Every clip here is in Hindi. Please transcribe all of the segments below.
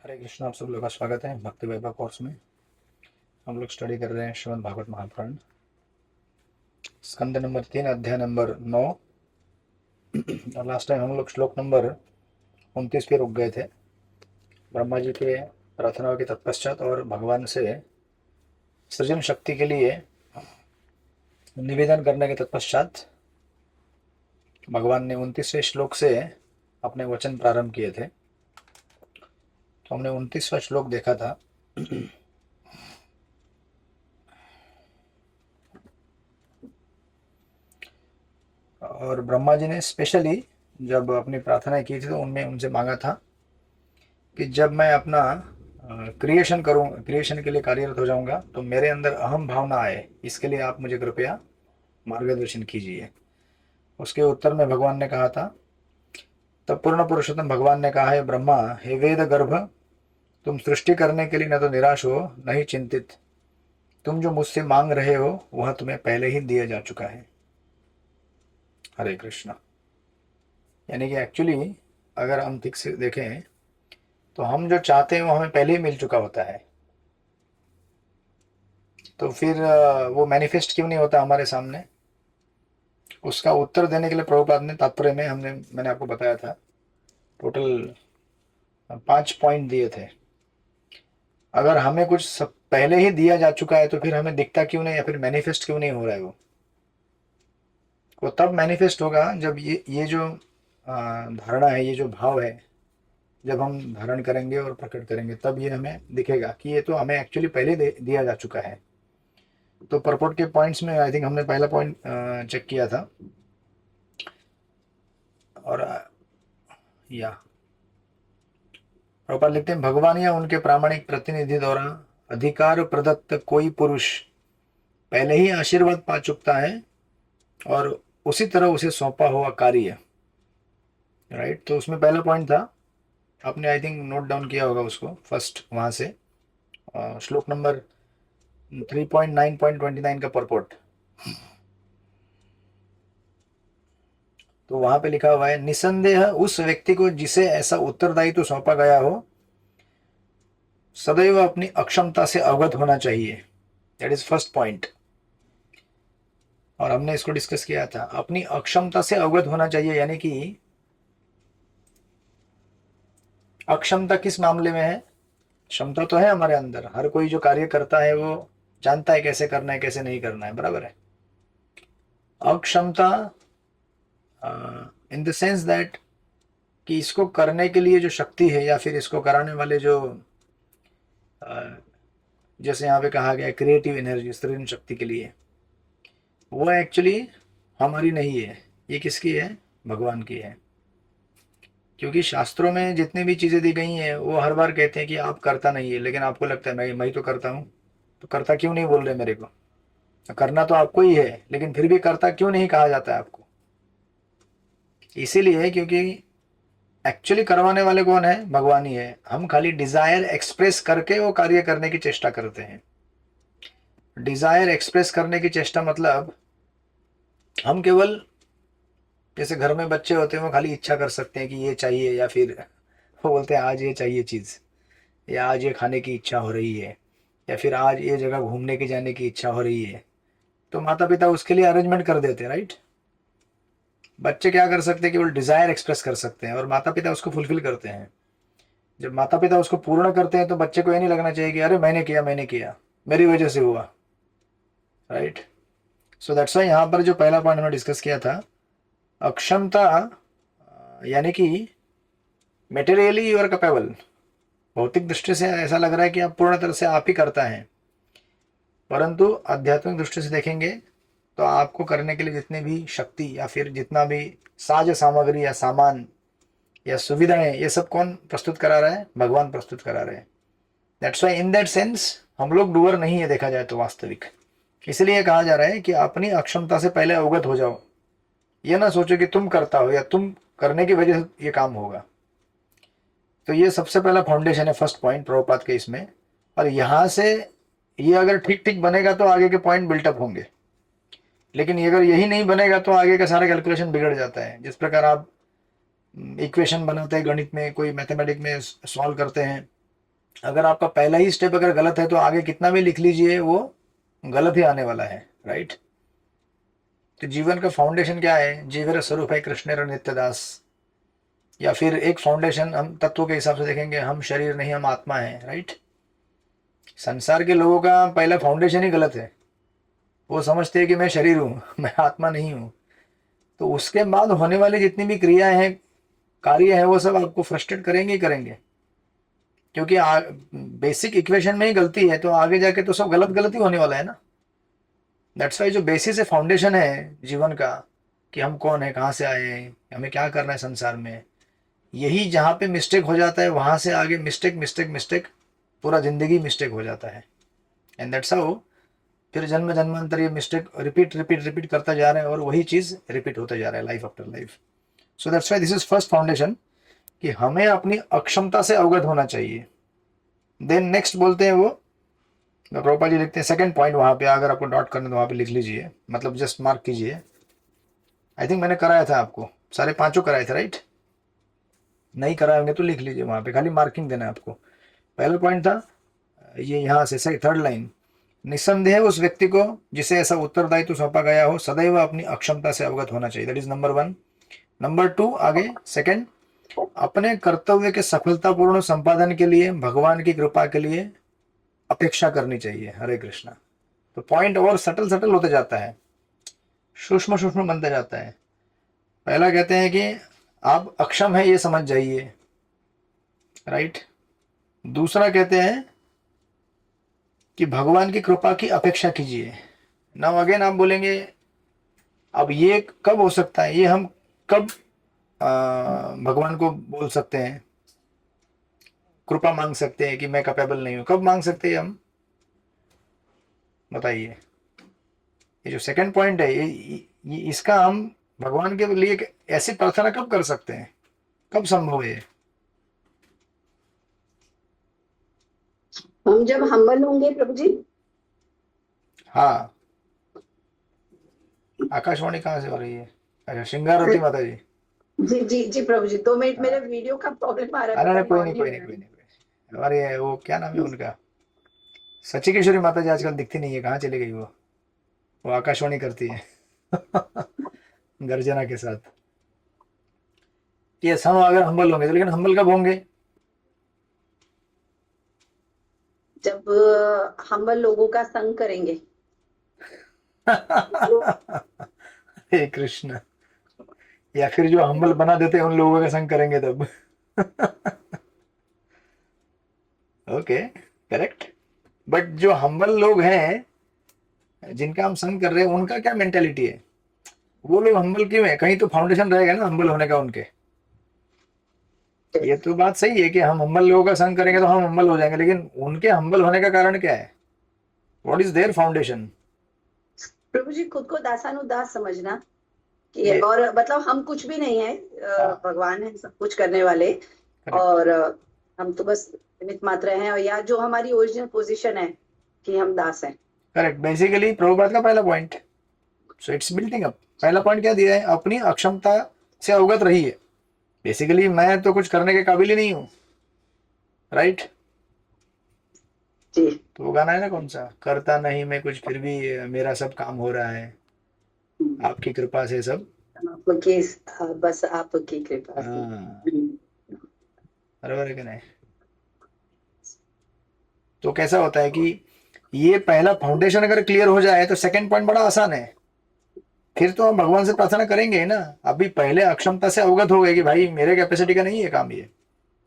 हरे कृष्ण। आप सब लोग का स्वागत है भक्ति वैभव कोर्स में। हम लोग स्टडी कर रहे हैं श्रीमद् भागवत महापुराण, स्कंद नंबर 3, अध्याय नंबर 9। और लास्ट टाइम हम लोग श्लोक नंबर 29 पे रुक गए थे। ब्रह्मा जी के प्रार्थनाओं के तत्पश्चात और भगवान से सृजन शक्ति के लिए निवेदन करने के तत्पश्चात भगवान ने 29वें श्लोक से अपने वचन प्रारंभ किए थे। तो हमने 29वां श्लोक देखा था। और ब्रह्मा जी ने स्पेशली जब अपनी प्रार्थना की थी तो उनमें उनसे मांगा था कि जब मैं अपना क्रिएशन करूँ, क्रिएशन के लिए कार्यरत हो जाऊंगा, तो मेरे अंदर अहम भावना आए, इसके लिए आप मुझे कृपया मार्गदर्शन कीजिए। उसके उत्तर में भगवान ने कहा था, तब पूर्ण पुरुषोत्तम भगवान ने कहा है, ब्रह्मा हे वेद गर्भ, तुम सृष्टि करने के लिए न तो निराश हो न ही चिंतित। तुम जो मुझसे मांग रहे हो वह तुम्हें पहले ही दिया जा चुका है। हरे कृष्णा। यानी कि एक्चुअली अगर हम ठीक से देखें तो हम जो चाहते हैं वो हमें पहले ही मिल चुका होता है। तो फिर वो मैनिफेस्ट क्यों नहीं होता हमारे सामने? उसका उत्तर देने के लिए प्रभुपाद ने तात्पर्य में मैंने आपको बताया था, टोटल 5 पॉइंट दिए थे। अगर हमें कुछ सब पहले ही दिया जा चुका है तो फिर हमें दिखता क्यों नहीं, या फिर मैनिफेस्ट क्यों नहीं हो रहा है? वो तब मैनिफेस्ट होगा जब ये जो धारणा है, ये जो भाव है, जब हम धारण करेंगे और प्रकट करेंगे, तब ये हमें दिखेगा कि ये तो हमें एक्चुअली पहले दिया जा चुका है। तो परपोर्ट के पॉइंट्स में आई थिंक हमने पहला पॉइंट चेक किया था। और या प्रभुपाद लिखते हैं, भगवान या उनके प्रामाणिक प्रतिनिधि द्वारा अधिकार प्रदत्त कोई पुरुष पहले ही आशीर्वाद पा चुकता है और उसी तरह उसे सौंपा हुआ कार्य, राइट। तो उसमें पहला पॉइंट था, आपने आई थिंक नोट डाउन किया होगा उसको, फर्स्ट वहां से श्लोक नंबर 3.9.29 का परपोर्ट। तो वहां पे लिखा हुआ है, निसंदेह उस व्यक्ति को जिसे ऐसा उत्तरदायित्व तो सौंपा गया हो सदैव अपनी अक्षमता से अवगत होना चाहिए। That is first point. और हमने इसको डिस्कस किया था, अपनी अक्षमता से अवगत होना चाहिए, यानी कि अक्षमता किस मामले में है? क्षमता तो है हमारे अंदर, हर कोई जो कार्य करता है वो जानता है कैसे करना है कैसे नहीं करना है, बराबर है। अक्षमता इन द सेंस दैट कि इसको करने के लिए जो शक्ति है, या फिर इसको कराने वाले जो जैसे यहाँ पे कहा गया क्रिएटिव एनर्जी, सृजन शक्ति के लिए, वो एक्चुअली हमारी नहीं है, ये किसकी है? भगवान की है। क्योंकि शास्त्रों में जितनी भी चीज़ें दी गई हैं वो हर बार कहते हैं कि आप करता नहीं है, लेकिन आपको लगता है मैं ही तो करता हूँ। तो करता क्यों नहीं बोल रहे मेरे को? करना तो आपको ही है, लेकिन फिर भी करता क्यों नहीं कहा जाता है आपको? इसीलिए क्योंकि एक्चुअली करवाने वाले कौन है? भगवान ही है। हम खाली डिजायर एक्सप्रेस करके वो कार्य करने की चेष्टा करते हैं। डिजायर एक्सप्रेस करने की चेष्टा मतलब हम केवल, जैसे घर में बच्चे होते हैं वो खाली इच्छा कर सकते हैं कि ये चाहिए, या फिर वो बोलते हैं आज ये चाहिए चीज़, या आज ये खाने की इच्छा हो रही है, या फिर आज ये जगह घूमने की जाने की इच्छा हो रही है। तो माता पिता उसके लिए अरेंजमेंट कर देते हैं, राइट। बच्चे क्या कर सकते हैं? केवल डिजायर एक्सप्रेस कर सकते हैं और माता पिता उसको फुलफिल करते हैं। जब माता पिता उसको पूर्ण करते हैं तो बच्चे को ये नहीं लगना चाहिए कि अरे मैंने किया मेरी वजह से हुआ, राइट। सो दैट्स वाई यहाँ पर जो पहला पॉइंट हमने डिस्कस किया था, अक्षमता यानी कि मेटेरियली यू आर कैपेबल, भौतिक दृष्टि से ऐसा लग रहा है कि आप पूर्ण तरह से आप ही करता है, परंतु आध्यात्मिक दृष्टि से देखेंगे तो आपको करने के लिए जितनी भी शक्ति या फिर जितना भी साज सामग्री या सामान या सुविधाएं, ये सब कौन प्रस्तुत करा रहा है? भगवान प्रस्तुत करा रहे हैं। That's why in that sense हम लोग डूअर नहीं है, देखा जाए तो वास्तविक। इसलिए कहा जा रहा है कि अपनी अक्षमता से पहले अवगत हो जाओ। ये ना सोचो कि तुम करता हो या तुम करने की वजह से ये काम होगा। तो ये सबसे पहला फाउंडेशन है, फर्स्ट पॉइंट प्रभुपाद के इसमें। और यहाँ से ये अगर ठीक ठीक बनेगा तो आगे के पॉइंट बिल्टअप होंगे, लेकिन अगर यही नहीं बनेगा तो आगे का सारा कैलकुलेशन बिगड़ जाता है। जिस प्रकार आप इक्वेशन बनाते हैं गणित में, कोई मैथमेटिक में सॉल्व करते हैं, अगर आपका पहला ही स्टेप अगर गलत है तो आगे कितना भी लिख लीजिए वो गलत ही आने वाला है, राइट। तो जीवन का फाउंडेशन क्या है? जीवेर स्वरूप है कृष्ण नित्यदास। या फिर एक फाउंडेशन हम तत्वों के हिसाब से देखेंगे, हम शरीर नहीं हम आत्मा है, राइट। संसार के लोगों का पहला फाउंडेशन ही गलत है। वो समझते हैं कि मैं शरीर हूँ मैं आत्मा नहीं हूँ। तो उसके बाद होने वाली जितनी भी क्रियाएं हैं, कार्य है, वो सब आपको फ्रस्ट्रेट करेंगे ही करेंगे, क्योंकि बेसिक इक्वेशन में ही गलती है तो आगे जाके तो सब गलत गलत ही होने वाला है ना। दैट्स वाई जो बेसिस है, फाउंडेशन है जीवन का, कि हम कौन है, कहाँ से आए हैं, हमें क्या करना है संसार में, यही जहाँ पे मिस्टेक हो जाता है वहां से आगे मिस्टेक मिस्टेक मिस्टेक, पूरा जिंदगी मिस्टेक हो जाता है। एंड दैट्स हाउ फिर जन्म जन्मांतर ये मिस्टेक रिपीट रिपीट रिपीट करता जा रहा है और वही चीज रिपीट होता जा रहा है life after life. So that's why this is first foundation, कि हमें अपनी अक्षमता से अवगत होना चाहिए। देन नेक्स्ट बोलते हैं वो, प्रभुपाद जी लिखते हैं सेकंड पॉइंट, वहां पे अगर आपको डॉट करना तो वहां पे लिख लीजिए, मतलब जस्ट मार्क कीजिए। आई थिंक मैंने कराया था आपको, सारे पांचों कराए थे, राइट। नहीं कराए होंगे तो लिख लीजिए, वहां पे खाली मार्किंग देना है आपको। पहला पॉइंट था ये, यहाँ से सही थर्ड लाइन, निस्संदेह उस व्यक्ति को जिसे ऐसा उत्तरदायित्व सौंपा गया हो सदैव अपनी अक्षमता से अवगत होना चाहिए। That is number one. Number two, आगे सेकंड, अपने कर्तव्य के सफलतापूर्ण संपादन के लिए भगवान की कृपा के लिए अपेक्षा करनी चाहिए। हरे कृष्णा। तो पॉइंट और सटल सटल होते जाता है, सूक्ष्म सूक्ष्म बनता जाता है। पहला कहते हैं कि आप अक्षम है ये समझ जाइए, राइट। दूसरा कहते हैं कि भगवान की कृपा की अपेक्षा कीजिए। नाउ अगेन आप बोलेंगे अब ये कब हो सकता है, ये हम कब भगवान को बोल सकते हैं, कृपा मांग सकते हैं कि मैं कैपेबल नहीं हूं, कब मांग सकते हैं हम, बताइए। ये जो सेकंड पॉइंट है ये इसका हम भगवान के लिए ऐसी प्रार्थना कब कर सकते हैं, कब संभव है? हम जब हम्बल होंगे प्रभु जी। हाँ। आकाशवाणी कहाँ से हो रही है? अच्छा, श्रृंगारवती माता जी। जी जी जी प्रभु जी, 2 मिनट, मेरे हाँ। वीडियो का प्रॉब्लम आ रहा है, अरे पता नहीं, नहीं कोई ऑन नहीं नहीं कोई हो नहीं रहा कोई नहीं कोई नहीं। हमारे वो क्या नाम है उनका, सची किशोरी माता जी आजकल दिखती नहीं है, कहाँ चली गई वो आकाशवाणी करती है गर्जना के साथ। ये हम अगर हम्बल होंगे तो, लेकिन हम्बल कब होंगे? जब हम्बल लोगों का संग करेंगे। हे कृष्ण। या फिर जो हम्बल बना देते हैं उन लोगों का संग करेंगे तब ओके, करेक्ट। बट जो हम्बल लोग हैं जिनका हम संग कर रहे हैं उनका क्या मेंटेलिटी है, वो लोग हम्बल क्यों है? कहीं तो फाउंडेशन रहेगा ना हम्बल होने का उनके। ये तो बात सही है कि हम हम्बल लोगों का संग करेंगे तो हम हम्बल हो जाएंगे, लेकिन उनके हम्बल होने का कारण क्या है? What is their foundation? Prabhu ji, खुद को दासानुदास समझना कि, ये और मतलब हम कुछ भी नहीं है, हाँ, भगवान है सब कुछ करने वाले। करेक्ट और हम तो बस निमित्त मात्र हैं, और या जो हमारी ओरिजिनल पोजीशन है कि हम दास हैं। करेक्ट, बेसिकली प्रभुपाद का पहला point. So it's building up. पहला पॉइंट क्या दिया है? अपनी अक्षमता से अवगत रहिए। बेसिकली मैं तो कुछ करने के काबिल ही नहीं हूँ, राइट। जी। तो वो गाना है ना कौन सा, करता नहीं मैं कुछ फिर भी मेरा सब काम हो रहा है, आपकी कृपा से सब। आपकी, बस आपकी कृपा से। हाँ, बराबर है कि नहीं? तो कैसा होता है कि ये पहला फाउंडेशन अगर क्लियर हो जाए तो सेकंड पॉइंट बड़ा आसान है। फिर तो हम भगवान से प्रार्थना करेंगे ही ना। अभी पहले अक्षमता से अवगत हो गए कि भाई मेरे कैपेसिटी का नहीं है काम ये,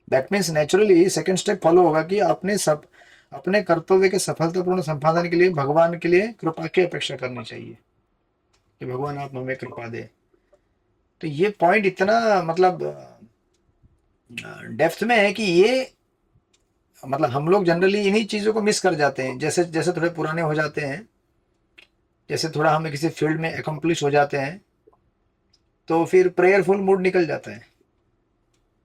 that means naturally second step follow होगा कि अपने कर्तव्य के सफलतापूर्ण संपादन के लिए भगवान के लिए कृपा की अपेक्षा करनी चाहिए, कि भगवान आप हमें कृपा दे। तो ये पॉइंट इतना मतलब डेप्थ में है कि ये मतलब हम लोग जनरली इन्हीं चीजों को मिस कर जाते हैं, जैसे जैसे थोड़े पुराने हो जाते हैं, जैसे थोड़ा हमें किसी फील्ड में एकम्प्लिश हो जाते हैं तो फिर प्रेयरफुल मूड निकल जाता है।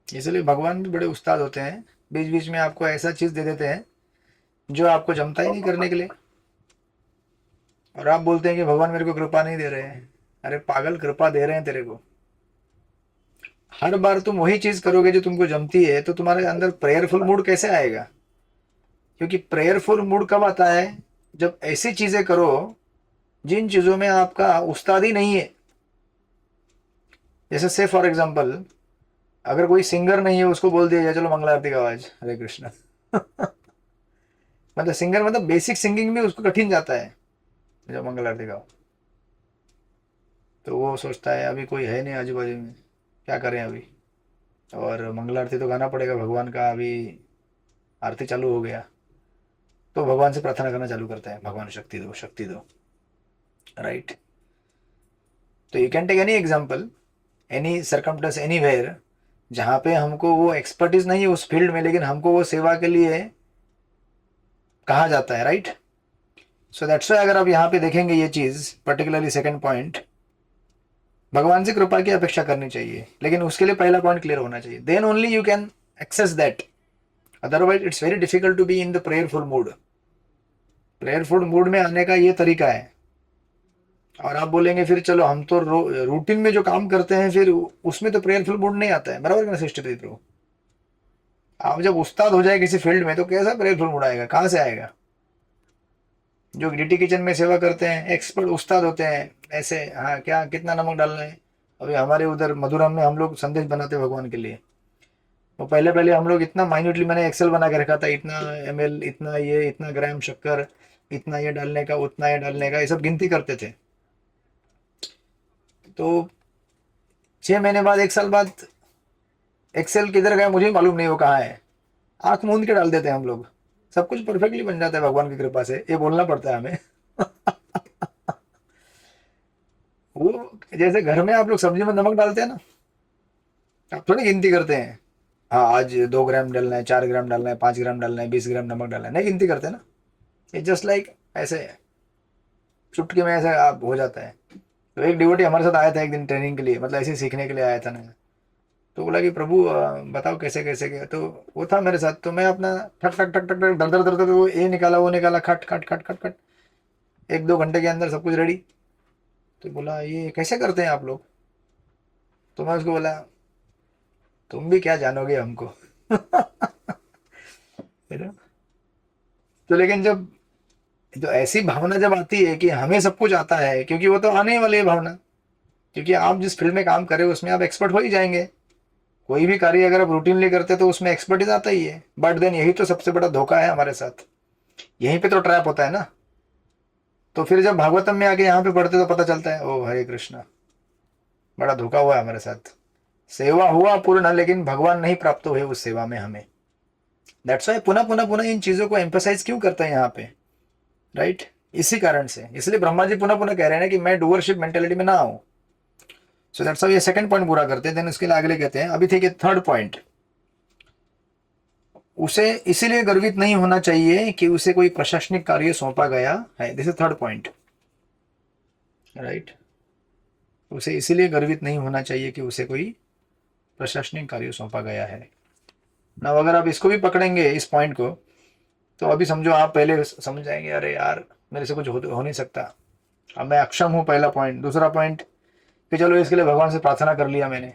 इसलिए भगवान भी बड़े उस्ताद होते हैं, बीच बीच में आपको ऐसा चीज दे देते हैं जो आपको जमता ही नहीं करने के लिए, और आप बोलते हैं कि भगवान मेरे को कृपा नहीं दे रहे हैं। अरे पागल, कृपा दे रहे हैं तेरे को। हर बार तुम वही चीज करोगे जो तुमको जमती है तो तुम्हारे अंदर प्रेयरफुल मूड कैसे आएगा? क्योंकि प्रेयरफुल मूड कब आता है, जब ऐसी चीजें करो जिन चीजों में आपका उस्तादी नहीं है। जैसे से फॉर एग्जाम्पल, अगर कोई सिंगर नहीं है, उसको बोल दिया जाए चलो मंगला आरती का आवाज, हरे कृष्ण। मतलब सिंगर, मतलब बेसिक सिंगिंग में उसको कठिन जाता है, जो मंगल आरती गाओ, तो वो सोचता है अभी कोई है नहीं आजू बाजू में, क्या करें अभी, और मंगल आरती तो गाना पड़ेगा भगवान का, अभी आरती चालू हो गया, तो भगवान से प्रार्थना करना चालू करता है, भगवान शक्ति दो, शक्ति दो, राइट। तो you can take any example, any circumstance, anywhere, जहाँ पे हमको वो एक्सपर्टीज नहीं है उस फील्ड में, लेकिन हमको वो सेवा के लिए कहा जाता है, राइट। सो दैट्स वाई अगर आप यहाँ पे देखेंगे ये चीज, पर्टिकुलरली सेकंड पॉइंट, भगवान से कृपा की अपेक्षा करनी चाहिए, लेकिन उसके लिए पहला पॉइंट क्लियर होना चाहिए, then only you can access that, otherwise it's very difficult to be in the prayerful mood. Prayerful mood में आने का ये तरीका है। और आप बोलेंगे फिर चलो हम तो रूटीन में जो काम करते हैं फिर उसमें तो प्रेयरफुल मूड नहीं आता है, बराबर ना सिस्टर प्रो। आप जब उस्ताद हो जाए किसी फील्ड में तो कैसा प्रेयरफुल मूड आएगा, कहाँ से आएगा। जो डीटी किचन में सेवा करते हैं, एक्सपर्ट उस्ताद होते हैं, ऐसे हाँ क्या कितना नमक डालना है। अभी हमारे उधर मधुरम में हम लोग संदेश बनाते हैं भगवान के लिए, तो पहले पहले हम लोग इतना माइन्यूटली, मैंने एक्सेल बना के रखा था, इतना ml, इतना ये, इतना ग्राम शक्कर, इतना ये डालने का, उतना ये डालने का, ये सब गिनती करते थे। तो 6 महीने बाद, 1 साल बाद, एक्सेल किधर गया मुझे मालूम नहीं, वो कहाँ है। आंख मूंद के डाल देते हैं हम लोग, सब कुछ परफेक्टली बन जाता है भगवान की कृपा से, ये बोलना पड़ता है हमें। वो जैसे घर में आप लोग सब्जी में नमक डालते हैं ना, आप थोड़ी गिनती करते हैं, हाँ आज 2 ग्राम डालना है, 4 ग्राम डालना है, 5 ग्राम डालना है, 20 ग्राम नमक डालना है, नहीं गिनती करते ना। ये जस्ट लाइक ऐसे चुटकी में ऐसे आप हो जाता है। तो एक डिवोटी हमारे साथ आया था एक दिन ट्रेनिंग के लिए, मतलब ऐसे सीखने के लिए आया था ना। तो बोला कि प्रभु बताओ कैसे कैसे क्या, तो वो था मेरे साथ, तो मैं अपना ठक ठक ठक ठक ठक दर दर दर दर वो ये निकाला वो निकाला, खट खट खट खट खट, 1-2 घंटे के अंदर सब कुछ रेडी। तो बोला ये कैसे करते हैं आप लोग। तो मैं उसको बोला तुम भी क्या जानोगे हमको। है ना? तो लेकिन जब, तो ऐसी भावना जब आती है कि हमें सब कुछ आता है, क्योंकि वो तो आने ही वाली है भावना, क्योंकि आप जिस फील्ड में काम कर रहे हो उसमें आप एक्सपर्ट हो ही जाएंगे। कोई भी कार्य अगर आप रूटीनली करते तो उसमें एक्सपर्टीज आता ही है, बट देन यही तो सबसे बड़ा धोखा है हमारे साथ, यहीं पे तो ट्रैप होता है ना। तो फिर जब भागवतम में आके यहाँ पे पढ़ते तो पता चलता है ओ हरे कृष्णा, बड़ा धोखा हुआ है हमारे साथ, सेवा हुआ पूर्ण लेकिन भगवान नहीं प्राप्त हुए उस सेवा में हमें। दैट्स वाई पुनः पुनः पुनः इन चीजों को एम्फसाइज क्यों करते हैं यहाँ पे, राइट। इसी कारण से, इसलिए ब्रह्मा जी पुनः पुनः कह रहे हैं कि मैं डूअरशिप मेंटेलिटी में ना आऊं। सो दैट्स वाई ये सेकंड पॉइंट पूरा करते हैं, देन उसके लिए अगले कहते हैं। अभी ठीक है थर्ड पॉइंट, उसे इसीलिए गर्वित नहीं होना चाहिए कि उसे कोई प्रशासनिक कार्य सौंपा गया है। This is third point, right. उसे इसीलिए गर्वित नहीं होना चाहिए कि उसे कोई प्रशासनिक कार्य सौंपा गया है ना। अगर आप इसको भी पकड़ेंगे इस पॉइंट को, तो अभी समझो आप पहले समझ जाएंगे अरे यार मेरे से कुछ हो नहीं सकता, अब मैं अक्षम हूँ, पहला पॉइंट। दूसरा पॉइंट कि चलो इसके लिए भगवान से प्रार्थना कर लिया मैंने,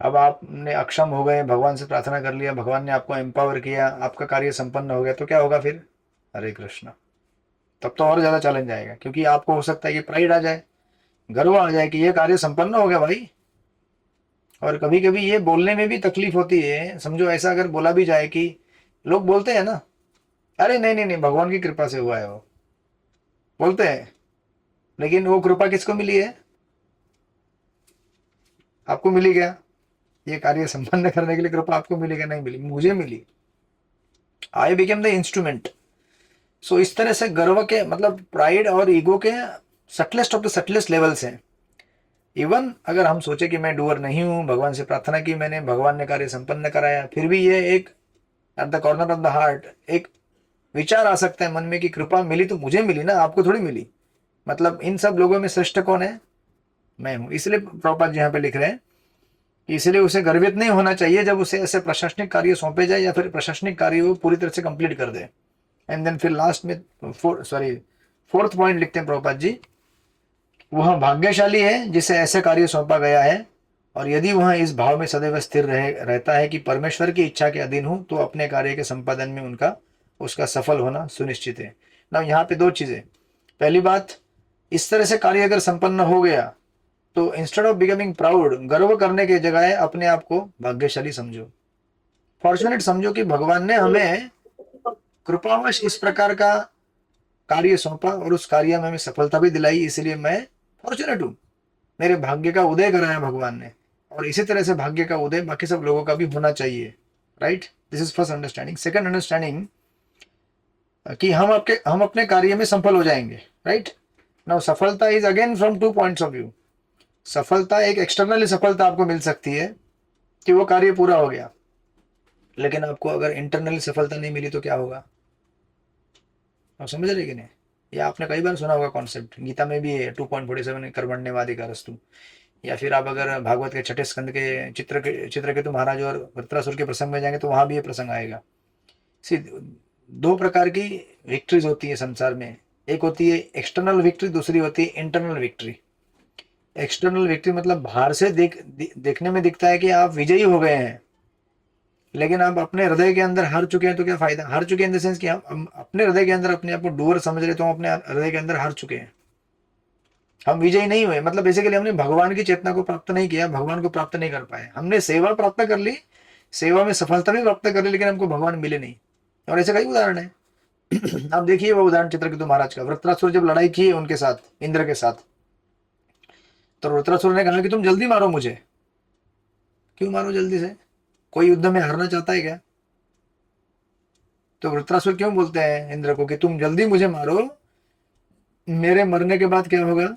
अब आपने अक्षम हो गए, भगवान से प्रार्थना कर लिया, भगवान ने आपको एम्पावर किया, आपका कार्य संपन्न हो गया, तो क्या होगा फिर, हरे कृष्णा। तब तो और ज्यादा चैलेंज आएगा, क्योंकि आपको हो सकता है कि प्राइड आ जाए, गर्व आ जाए कि ये कार्य संपन्न हो गया भाई। और कभी कभी ये बोलने में भी तकलीफ होती है, समझो ऐसा अगर बोला भी जाए कि लोग बोलते हैं ना, अरे नहीं नहीं नहीं भगवान की कृपा से हुआ है, वो बोलते हैं, लेकिन वो कृपा किसको मिली है, आपको मिली क्या, ये कार्य संपन्न करने के लिए कृपा आपको मिली क्या, नहीं मिली, मुझे मिली, आई बिकेम द इंस्ट्रूमेंट। सो इस तरह से गर्व के मतलब प्राइड और ईगो के subtlest of the subtlest levels हैं। इवन अगर हम सोचे कि मैं डूअर नहीं हूं, भगवान से प्रार्थना की मैंने, भगवान ने कार्य संपन्न कराया, फिर भी ये एक at the corner of the heart एक विचार आ सकता है मन में कि कृपा मिली तो मुझे मिली ना, आपको थोड़ी मिली, मतलब इन सब लोगों में श्रेष्ठ कौन है, मैं हूं। इसलिए प्रभुपाद जी यहाँ पे लिख रहे हैं कि इसलिए उसे गर्वित नहीं होना चाहिए जब उसे ऐसे प्रशासनिक कार्य सौंपे जाए या फिर प्रशासनिक कार्य वो पूरी तरह से कंप्लीट कर दे। एंड देन फिर लास्ट में फोर्थ पॉइंट लिखते हैं प्रभुपाद जी, वह भाग्यशाली है जिसे ऐसे कार्य सौंपा गया है, और यदि वह इस भाव में सदैव स्थिर रहता है कि परमेश्वर की इच्छा के अधीन हूं, तो अपने कार्य के संपादन में उनका उसका सफल होना सुनिश्चित है ना। यहाँ पे दो चीजें, पहली बात, इस तरह से कार्य अगर संपन्न हो गया तो इंस्टेड ऑफ बिकमिंग प्राउड, गर्व करने की जगह अपने आप को भाग्यशाली समझो, फॉर्चुनेट समझो कि भगवान ने हमें कृपावश इस प्रकार का कार्य सौंपा और उस कार्य में हमें सफलता भी दिलाई, इसलिए मैं फॉर्चुनेट हूं, मेरे भाग्य का उदय कराया भगवान ने। और इसी तरह से भाग्य का उदय बाकी सब लोगों का भी होना चाहिए, right. This is first understanding. Second understanding कि हम अपने कार्य में सफल हो जाएंगे, राइट। नाउ सफलता is again from two points of view. सफलता, एक एक्सटर्नली सफलता आपको मिल सकती है कि वो कार्य पूरा हो गया, लेकिन आपको अगर इंटरनली सफलता नहीं मिली तो क्या होगा, आप समझ रहे कि नहीं। ये आपने कई बार सुना होगा कॉन्सेप्ट, गीता में भी है 2.47 कर्मण्येवाधिकारस्तु। या फिर आप अगर भागवत के छठे स्कंद के चित्रकेतु महाराज और वृत्रासुर के प्रसंग में जाएंगे तो वहां भी ये प्रसंग आएगा। सी, दो प्रकार की विक्ट्रीज होती है संसार में, एक होती है एक्सटर्नल विक्ट्री, दूसरी होती है इंटरनल विक्ट्री। एक्सटर्नल विक्ट्री मतलब बाहर से देखने में दिखता है कि आप विजयी हो गए हैं, लेकिन आप अपने हृदय के अंदर हार चुके हैं तो क्या फायदा। हार चुके इन द सेंस कि हम अपने हृदय के अंदर अपने आप को डूअर समझ रहे तो हम अपने हृदय के अंदर हार चुके हैं, हम विजयी नहीं हुए। मतलब बेसिकली हमने भगवान की चेतना को प्राप्त नहीं किया, भगवान को प्राप्त नहीं कर पाए। हमने सेवा प्राप्त कर ली, सेवा में सफलता भी प्राप्त कर ली, लेकिन हमको भगवान मिले नहीं। और ऐसे कई उदाहरण है। आप देखिए वो उदाहरण चित्रकेतु महाराज का, वृत्रासुर जब लड़ाई की उनके साथ, इंद्र के साथ, तो वृत्रासुर ने कहा कि तुम जल्दी मारो मुझे। क्यों मारो जल्दी से, कोई युद्ध में हारना चाहता है क्या। तो वृत्रासुर क्यों बोलते हैं इंद्र को कि तुम जल्दी मुझे मारो, मेरे मरने के बाद क्या होगा।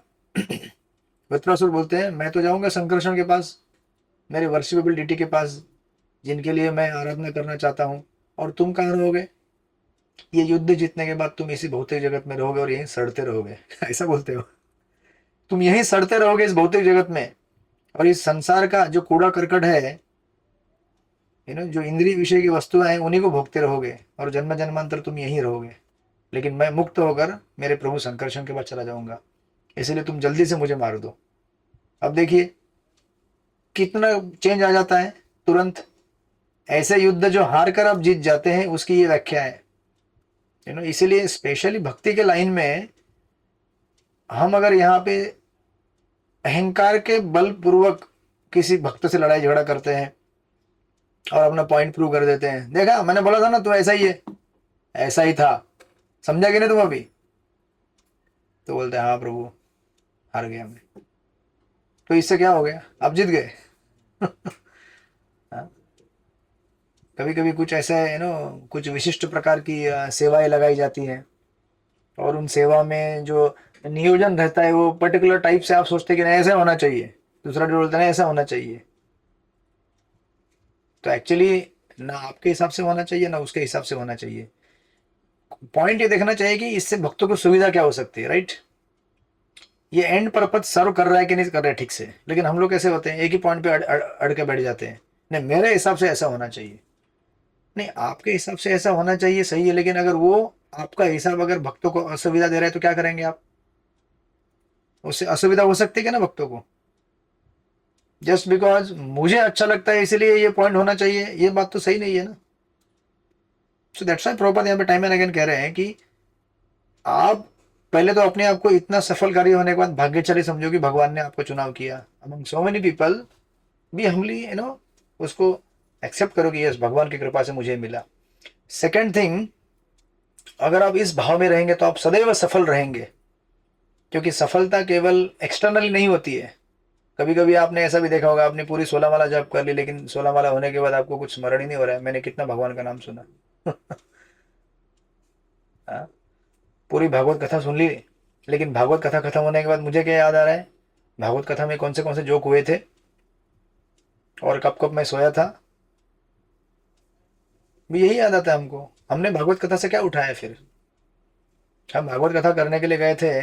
वृत्रासुर बोलते हैं मैं तो जाऊंगा संकर्षण के पास, मेरे वर्शिपेबल डिटी के पास, जिनके लिए मैं आराधना करना चाहता हूं, और तुम कहाँ रहोगे। ये युद्ध जीतने के बाद तुम इसी भौतिक जगत में रहोगे और यहीं सड़ते रहोगे। ऐसा बोलते हो, तुम यहीं सड़ते रहोगे इस भौतिक जगत में, और इस संसार का जो कूड़ा करकट है, जो इंद्रिय विषय की वस्तुएं हैं, उन्हीं को भोगते रहोगे और जन्म जन्मांतर तुम यहीं रहोगे। लेकिन मैं मुक्त होकर मेरे प्रभु संकर्षण के पास चला जाऊंगा, इसलिए तुम जल्दी से मुझे मार दो। अब देखिए कितना चेंज आ जाता है तुरंत। ऐसे युद्ध जो हार कर आप जीत जाते हैं उसकी ये व्याख्या है। इसीलिए स्पेशली भक्ति के लाइन में हम अगर यहाँ पे अहंकार के बल पूर्वक किसी भक्त से लड़ाई झगड़ा करते हैं और अपना पॉइंट प्रूव कर देते हैं, देखा मैंने बोला था ना तू ऐसा ही है, ऐसा ही था, समझा कि नहीं तुम अभी। तो बोलते हैं हाँ प्रभु हार गया मैं, तो इससे क्या हो गया, आप जीत गए। कभी कभी कुछ ऐसा है कुछ विशिष्ट प्रकार की सेवाएं लगाई जाती हैं, और उन सेवा में जो नियोजन रहता है वो पर्टिकुलर टाइप से आप सोचते कि नहीं ऐसा होना चाहिए, दूसरा जो बोलता है ऐसा होना चाहिए। तो एक्चुअली ना आपके हिसाब से होना चाहिए ना उसके हिसाब से होना चाहिए। पॉइंट ये देखना चाहिए कि इससे भक्तों को सुविधा क्या हो सकती है, राइट। ये एंड पर्पज सर्व कर रहा है कि नहीं कर रहा है ठीक से। लेकिन हम लोग कैसे होते हैं, एक ही पॉइंट पे अड़ के बैठ जाते हैं, नहीं मेरे हिसाब से ऐसा होना चाहिए। नहीं आपके हिसाब से ऐसा होना चाहिए सही है, लेकिन अगर वो आपका हिसाब अगर भक्तों को असुविधा दे रहा है तो क्या करेंगे आप, उससे असुविधा हो सकती है क्या ना भक्तों को। जस्ट बिकॉज मुझे अच्छा लगता है इसलिए ये पॉइंट होना चाहिए, ये बात तो सही नहीं है ना। सो दैट्स व्हाई प्रभुपाद यहाँ पे टाइम एंड अगेन कह रहे हैं कि आप पहले तो अपने आप को इतना सफल कार्य होने के बाद भाग्यशाली समझो कि भगवान ने आपको चुनाव किया among so many people, be humble उसको एक्सेप्ट करो कि यस भगवान की कृपा से मुझे मिला। सेकेंड थिंग, अगर आप इस भाव में रहेंगे तो आप सदैव सफल रहेंगे, क्योंकि सफलता केवल एक्सटर्नली नहीं होती है। कभी कभी आपने ऐसा भी देखा होगा, आपने पूरी 16 माला जप कर ली, लेकिन 16 माला होने के बाद आपको कुछ स्मरण ही नहीं हो रहा है, मैंने कितना भगवान का नाम सुना। हाँ? पूरी भागवत कथा सुन ली, लेकिन भागवत कथा खत्म होने के बाद मुझे क्या याद आ रहा है, भागवत कथा में कौन से जोक हुए थे और कब कब मैं सोया था, भी यही याद आता है हमको। हमने भागवत कथा से क्या उठाया फिर। हम भागवत कथा करने के लिए गए थे,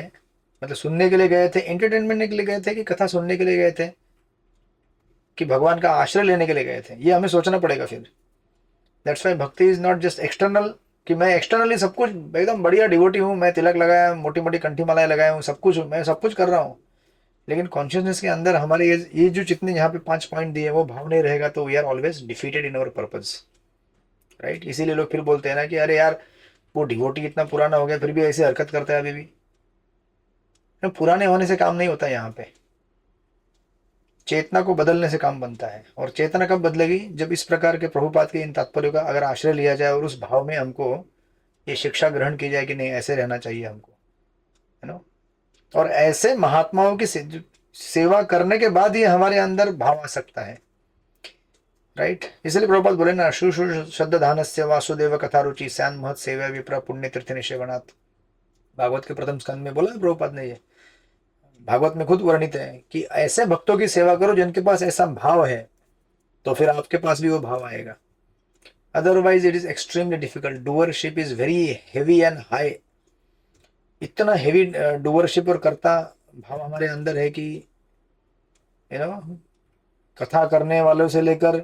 मतलब सुनने के लिए गए थे, एंटरटेनमेंट के लिए गए थे, कि कथा सुनने के लिए गए थे, कि भगवान का आश्रय लेने के लिए गए थे, ये हमें सोचना पड़ेगा फिर। दैट्स वाई भक्ति इज नॉट जस्ट एक्सटर्नल, कि मैं एक्सटर्नली सब कुछ एकदम बढ़िया डिवोटी हूँ, मैं तिलक लगाया, मोटी मोटी कंठी मालाएं लगाया हूँ, सब कुछ मैं सब कुछ कर रहा हूँ, लेकिन कॉन्शियसनेस के अंदर हमारे ये जो जितने यहाँ पे 5 पॉइंट दिए वो भाव नहीं रहेगा तो we are always defeated in our purpose, right. इसीलिए लोग फिर बोलते हैं ना कि अरे यार वो डिवोटी इतना पुराना हो गया फिर भी ऐसे हरकत करता है अभी भी। तो पुराने होने से काम नहीं होता यहाँ पे, चेतना को बदलने से काम बनता है। और चेतना कब बदलेगी, जब इस प्रकार के प्रभुपाद के इन तात्पर्यों का अगर आश्रय लिया जाए और उस भाव में हमको ये शिक्षा ग्रहण की जाए कि नहीं ऐसे रहना चाहिए हमको, है ना। और ऐसे महात्माओं की सेवा करने के बाद ही हमारे अंदर भाव आ सकता है, राइट। इसलिए प्रभुपाद बोले ना, शुश्रूष श्रद्धा धानस्य वासुदेव कथा रुचि सैन महत सेवा विप्र पुण्य तीर्थ निषेवनात्। भागवत के प्रथम स्कंद में बोला है प्रभुपाद ने, ये भागवत में खुद वर्णित है कि ऐसे भक्तों की सेवा करो जिनके पास ऐसा भाव है, तो फिर आपके पास भी वो भाव आएगा। Otherwise it is extremely difficult. Doership is very heavy and high. इतना हेवी डूअरशिप और कर्ता भाव हमारे अंदर है कि यू नो, कथा करने वालों से लेकर,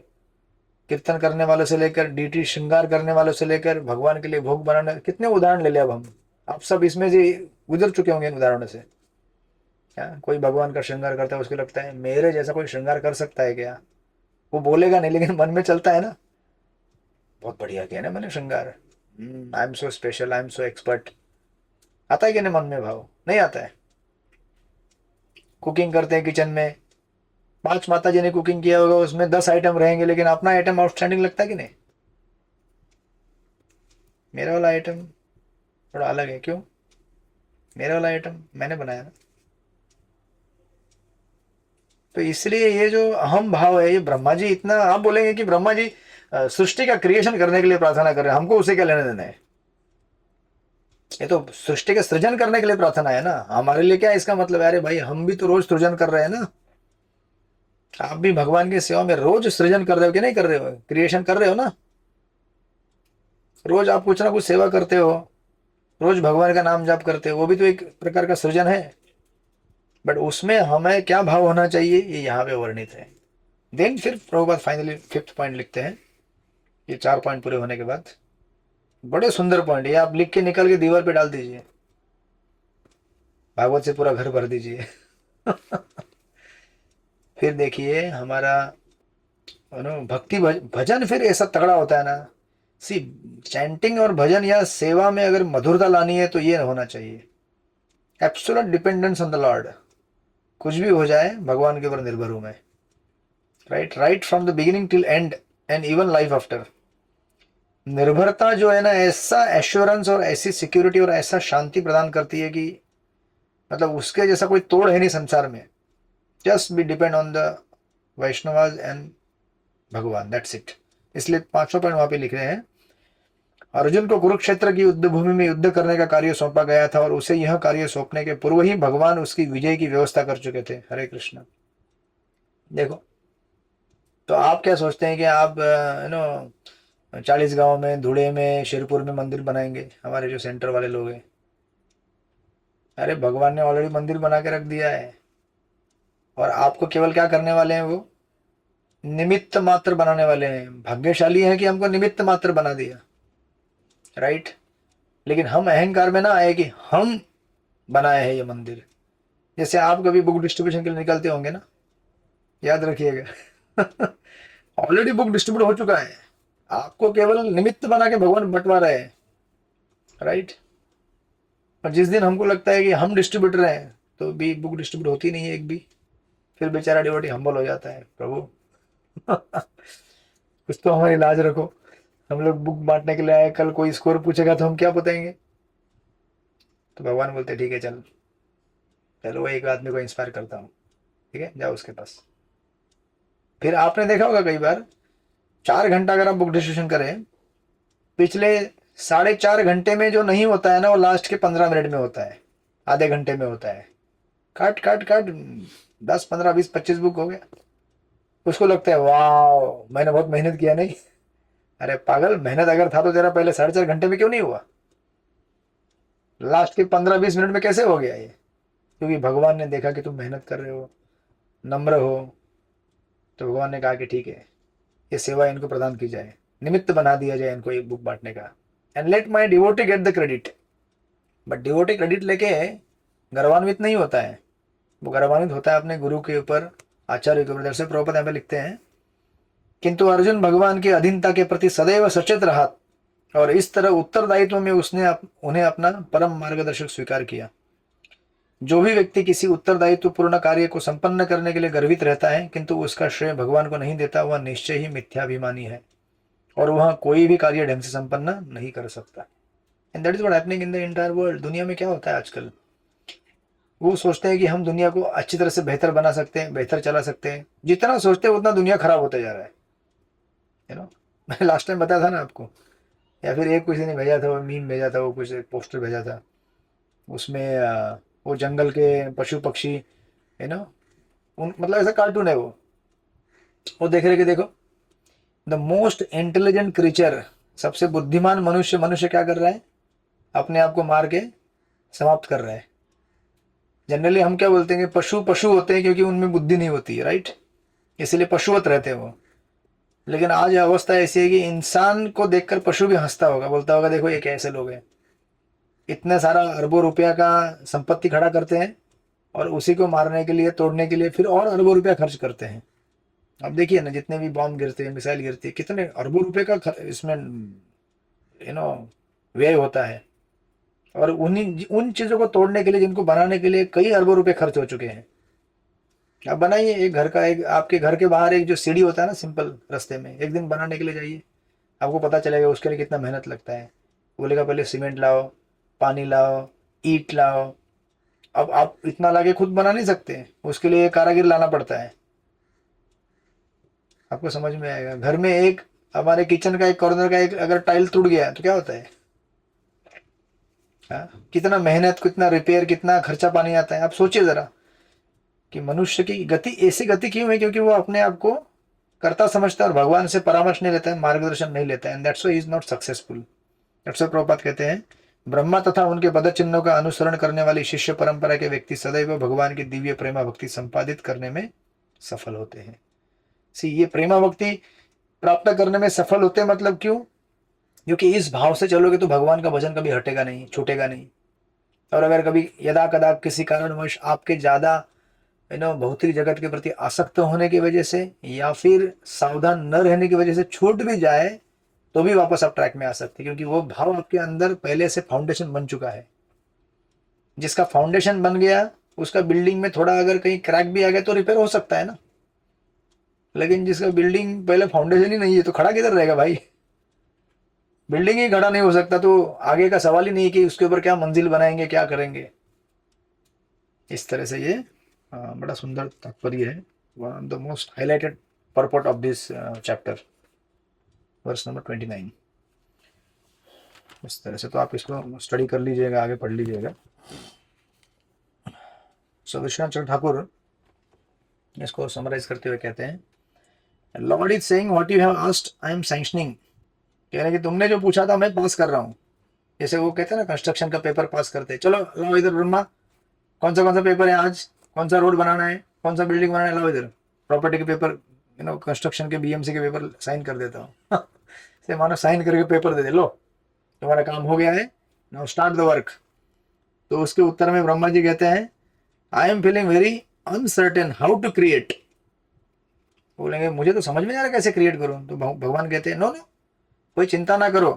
कीर्तन करने वालों से लेकर, डीटी श्रृंगार करने वालों से लेकर, भगवान के लिए भोग बनाने, कितने उदाहरण ले लिया अब हम। आप सब इसमें से गुजर चुके होंगे इन उदाहरणों से। क्या कोई भगवान का श्रृंगार करता है उसको लगता है मेरे जैसा कोई श्रृंगार कर सकता है क्या? वो बोलेगा नहीं लेकिन मन में चलता है ना, बहुत बढ़िया किया ना मैंने श्रृंगार, I am so special, I am so expert. आता है कि नहीं मन में भाव? नहीं आता है। कुकिंग करते हैं किचन में, 5 माता जी ने कुकिंग किया होगा, उसमें 10 आइटम रहेंगे लेकिन अपना आइटम आउटस्टैंडिंग लगता है कि नहीं? मेरा वाला आइटम थोड़ा अलग है, क्यों? मेरा वाला आइटम मैंने बनाया ना। तो इसलिए ये जो अहम भाव है, ये ब्रह्मा जी इतना, आप बोलेंगे कि ब्रह्मा जी सृष्टि का क्रिएशन करने के लिए प्रार्थना कर रहे हैं, हमको उसे क्या लेने देना है? ये तो सृष्टि का सृजन करने के लिए प्रार्थना है ना, हमारे लिए क्या इसका मतलब है? अरे भाई हम भी तो रोज सृजन कर रहे हैं ना। आप भी भगवान की सेवा में रोज सृजन कर रहे हो कि नहीं कर रहे हो? क्रिएशन कर रहे हो ना। रोज आप कुछ ना कुछ सेवा करते हो, रोज भगवान का नाम जाप करते हो, वो भी तो एक प्रकार का सृजन है। बट उसमें हमें क्या भाव होना चाहिए ये यहाँ पे वर्णित है। देन फिर प्रभुपाद फाइनली 5th पॉइंट लिखते हैं। ये 4 पॉइंट पूरे होने के बाद बड़े सुंदर पॉइंट, ये आप लिख के निकल के दीवार पे डाल दीजिए, भागवत से पूरा घर भर दीजिए। फिर देखिए हमारा भक्ति भजन फिर ऐसा तगड़ा होता है ना। सी चैंटिंग और भजन या सेवा में अगर मधुरता लानी है तो ये होना चाहिए, absolute dependence on the Lord. कुछ भी हो जाए भगवान के ऊपर निर्भर हूं मैं, right from the beginning till and and even life after. निर्भरता जो है ना, ऐसा एश्योरेंस और ऐसी सिक्योरिटी और ऐसा शांति प्रदान करती है कि मतलब उसके जैसा कोई तोड़ है नहीं संसार में। Just be depend on the वैष्णवाज and भगवान, दैट्स इट। इसलिए 5वां पॉइंट वहां पे लिख रहे हैं, अर्जुन को कुरुक्षेत्र की युद्ध भूमि में युद्ध करने का कार्य सौंपा गया था और उसे यह कार्य सौंपने के पूर्व ही भगवान उसकी विजय की व्यवस्था कर चुके थे। हरे कृष्ण। देखो, तो आप क्या सोचते हैं कि आप 40 गांव में, धुड़े में, शिरपुर में मंदिर बनाएंगे, हमारे जो सेंटर वाले लोग हैं? अरे भगवान ने ऑलरेडी मंदिर बना के रख दिया है और आपको केवल क्या करने वाले हैं? वो निमित्त मात्र बनाने वाले हैं। भाग्यशाली है कि हमको निमित्त मात्र बना दिया, राइट। लेकिन हम अहंकार में ना आए कि हम बनाए हैं ये मंदिर। जैसे आप कभी बुक डिस्ट्रीब्यूशन के लिए निकलते होंगे ना, याद रखिएगा। ऑलरेडी बुक डिस्ट्रीब्यूट हो चुका है, आपको केवल निमित्त बना के भगवान बंटवा रहे हैं, राइट। और जिस दिन हमको लगता है कि हम डिस्ट्रीब्यूटर हैं तो भी बुक डिस्ट्रीब्यूट होती नहीं है एक भी। फिर बेचारा डिवोटी हम्बल हो जाता है, प्रभु कुछ तो हमारी लाज रखो, हम लोग बुक बांटने के लिए आए, कल कोई स्कोर पूछेगा तो हम क्या बताएंगे? तो भगवान बोलते ठीक है चल, चलो एक आदमी को इंस्पायर करता हूँ, ठीक है जाओ उसके पास। फिर आपने देखा होगा कई बार 4 घंटा अगर आप बुक डिस्ट्रीब्यूशन करें, पिछले 4.5 घंटे में जो नहीं होता है ना, वो लास्ट के 15 मिनट में होता है, आधे घंटे में होता है। काट काट काट 10 15 20 25 बुक हो गया। उसको लगता है वाह मैंने बहुत मेहनत किया। नहीं, अरे पागल, मेहनत अगर था तो तेरा पहले 4.5 घंटे में क्यों नहीं हुआ? लास्ट के 15-20 मिनट में कैसे हो गया ये? क्योंकि भगवान ने देखा कि तुम मेहनत कर रहे हो, नम्र हो, तो भगवान ने कहा कि ठीक है ये सेवा इनको प्रदान की जाए, निमित्त बना दिया जाए इनको एक बुक बांटने का, and let my devotee get the credit. But devotee credit लेके गर्वान्वित नहीं होता है, वो गर्वान्वित होता है अपने गुरु के ऊपर, आचार्य के ऊपर। जैसे प्रभुपाद यहाँ पे लिखते हैं, किंतु अर्जुन भगवान की अधीनता के प्रति सदैव सचेत रहा और इस तरह उत्तरदायित्व में उसने उन्हें अपना परम मार्गदर्शक स्वीकार किया। जो भी व्यक्ति किसी उत्तरदायित्वपूर्ण कार्य को संपन्न करने के लिए गर्वित रहता है किंतु उसका श्रेय भगवान को नहीं देता, वह निश्चय ही मिथ्याभिमानी है और वह कोई भी कार्य ढंग से संपन्न नहीं कर सकता। And that is what happening in the entire world. दुनिया में क्या होता है आजकल, वो सोचते हैं कि हम दुनिया को अच्छी तरह से बेहतर बना सकते हैं, बेहतर चला सकते हैं। जितना सोचते हैं उतना दुनिया खराब होता जा रहा है, यू नो। मैंने लास्ट टाइम बताया था ना आपको, या फिर एक किसी ने भेजा था, वो मीम भेजा था, वो कुछ एक पोस्टर भेजा था, उसमें वो जंगल के पशु पक्षी, यू नो, उन मतलब ऐसा कार्टून है वो देख रहे कि देखो द मोस्ट इंटेलिजेंट क्रीचर, सबसे बुद्धिमान मनुष्य, मनुष्य क्या कर रहा है, अपने आप को मार के समाप्त कर रहा है। जनरली हम क्या बोलते हैं कि पशु पशु होते हैं क्योंकि उनमें बुद्धि नहीं होती है, राइट, इसलिए पशुवत रहते हैं वो। लेकिन आज अवस्था ऐसी है कि इंसान को देखकर पशु भी हंसता होगा, बोलता होगा देखो ये कैसे लोग हैं, इतने सारा अरबों रुपया का संपत्ति खड़ा करते हैं और उसी को मारने के लिए, तोड़ने के लिए फिर और अरबों रुपया खर्च करते हैं। अब देखिए ना, जितने भी बॉम्ब गिरते हैं, मिसाइल गिरती है, कितने अरबों रुपए का इसमें व्यय होता है। और उन चीजों को तोड़ने के लिए, जिनको बनाने के लिए कई अरबों रुपए खर्च हो चुके हैं। आप बनाइए एक घर का, एक आपके घर के बाहर एक जो सीढ़ी होता है ना सिंपल रास्ते में, एक दिन बनाने के लिए जाइए, आपको पता चलेगा उसके लिए कितना मेहनत लगता है। बोलेगा पहले सीमेंट लाओ, पानी लाओ, ईट लाओ। अब आप इतना लाके खुद बना नहीं सकते, उसके लिए कारीगर लाना पड़ता है। आपको समझ में आएगा। घर में एक हमारे किचन का एक कॉर्नर का एक अगर टाइल टूट गया तो क्या होता है, हाँ? कितना मेहनत, कितना रिपेयर, कितना खर्चा पानी आता है। आप सोचिए जरा कि मनुष्य की गति ऐसी गति क्यों है, क्योंकि वो अपने आप को करता समझता है और भगवान से परामर्श नहीं लेता है, मार्गदर्शन नहीं लेता है। And that's why he is not successful. That's why Prabhupada कहते हैं ब्रह्मा तथा उनके पद चिन्हों का अनुसरण करने वाली शिष्य परंपरा के व्यक्ति सदैव भगवान की दिव्य प्रेमा भक्ति संपादित करने में सफल होते हैं। सी, ये प्रेमा भक्ति प्राप्त करने में सफल होते हैं, मतलब क्यों, क्योंकि इस भाव से चलोगे तो भगवान का भजन कभी हटेगा नहीं, छूटेगा नहीं। और अगर कभी यदा कदा किसी कारणवश आपके ज्यादा भौतिक जगत के प्रति आसक्त होने की वजह से या फिर सावधान न रहने की वजह से छूट भी जाए तो भी वापस आप ट्रैक में आ सकते हैं, क्योंकि वो भाव आपके अंदर पहले से फाउंडेशन बन चुका है। जिसका फाउंडेशन बन गया, उसका बिल्डिंग में थोड़ा अगर कहीं क्रैक भी आ गया तो रिपेयर हो सकता है ना। लेकिन जिसका बिल्डिंग पहले फाउंडेशन ही नहीं है तो खड़ा किधर रहेगा भाई। बिल्डिंग ही खड़ा नहीं हो सकता तो आगे का सवाल ही नहीं कि उसके ऊपर क्या मंजिल बनाएंगे, क्या करेंगे। इस तरह से ये बड़ा सुंदर तात्पर्य है। One of the most highlighted purport of this chapter, verse number 29। इस तरह से तो आप इसको स्टडी कर लीजिएगा, आगे पढ़ लीजिएगा। सो विश्वनाथ चंद्र ठाकुर इसको समराइज करते हुए कहते हैं, Lord is saying what you have asked I am sanctioning. कह रहे हैं कि तुमने जो पूछा था मैं पास कर रहा हूँ। जैसे वो कहते हैं ना कंस्ट्रक्शन का पेपर पास करते हैं, चलो लाओ इधर ब्रह्मा, कौन सा पेपर है आज, कौन सा रोड बनाना है, कौन सा बिल्डिंग बनाना है, लाओ इधर प्रॉपर्टी के पेपर, कंस्ट्रक्शन के बीएमसी के पेपर साइन कर देता हूँ। से मानो साइन करके पेपर दे दे, लो तुम्हारा काम हो गया है, नाउ स्टार्ट द वर्क। तो उसके उत्तर में ब्रह्मा जी कहते हैं, I am feeling very uncertain how to create. बोलेंगे मुझे तो समझ में नहीं आ रहा कैसे क्रिएट करूं। तो भगवान कहते हैं नो नो, कोई चिंता ना करो,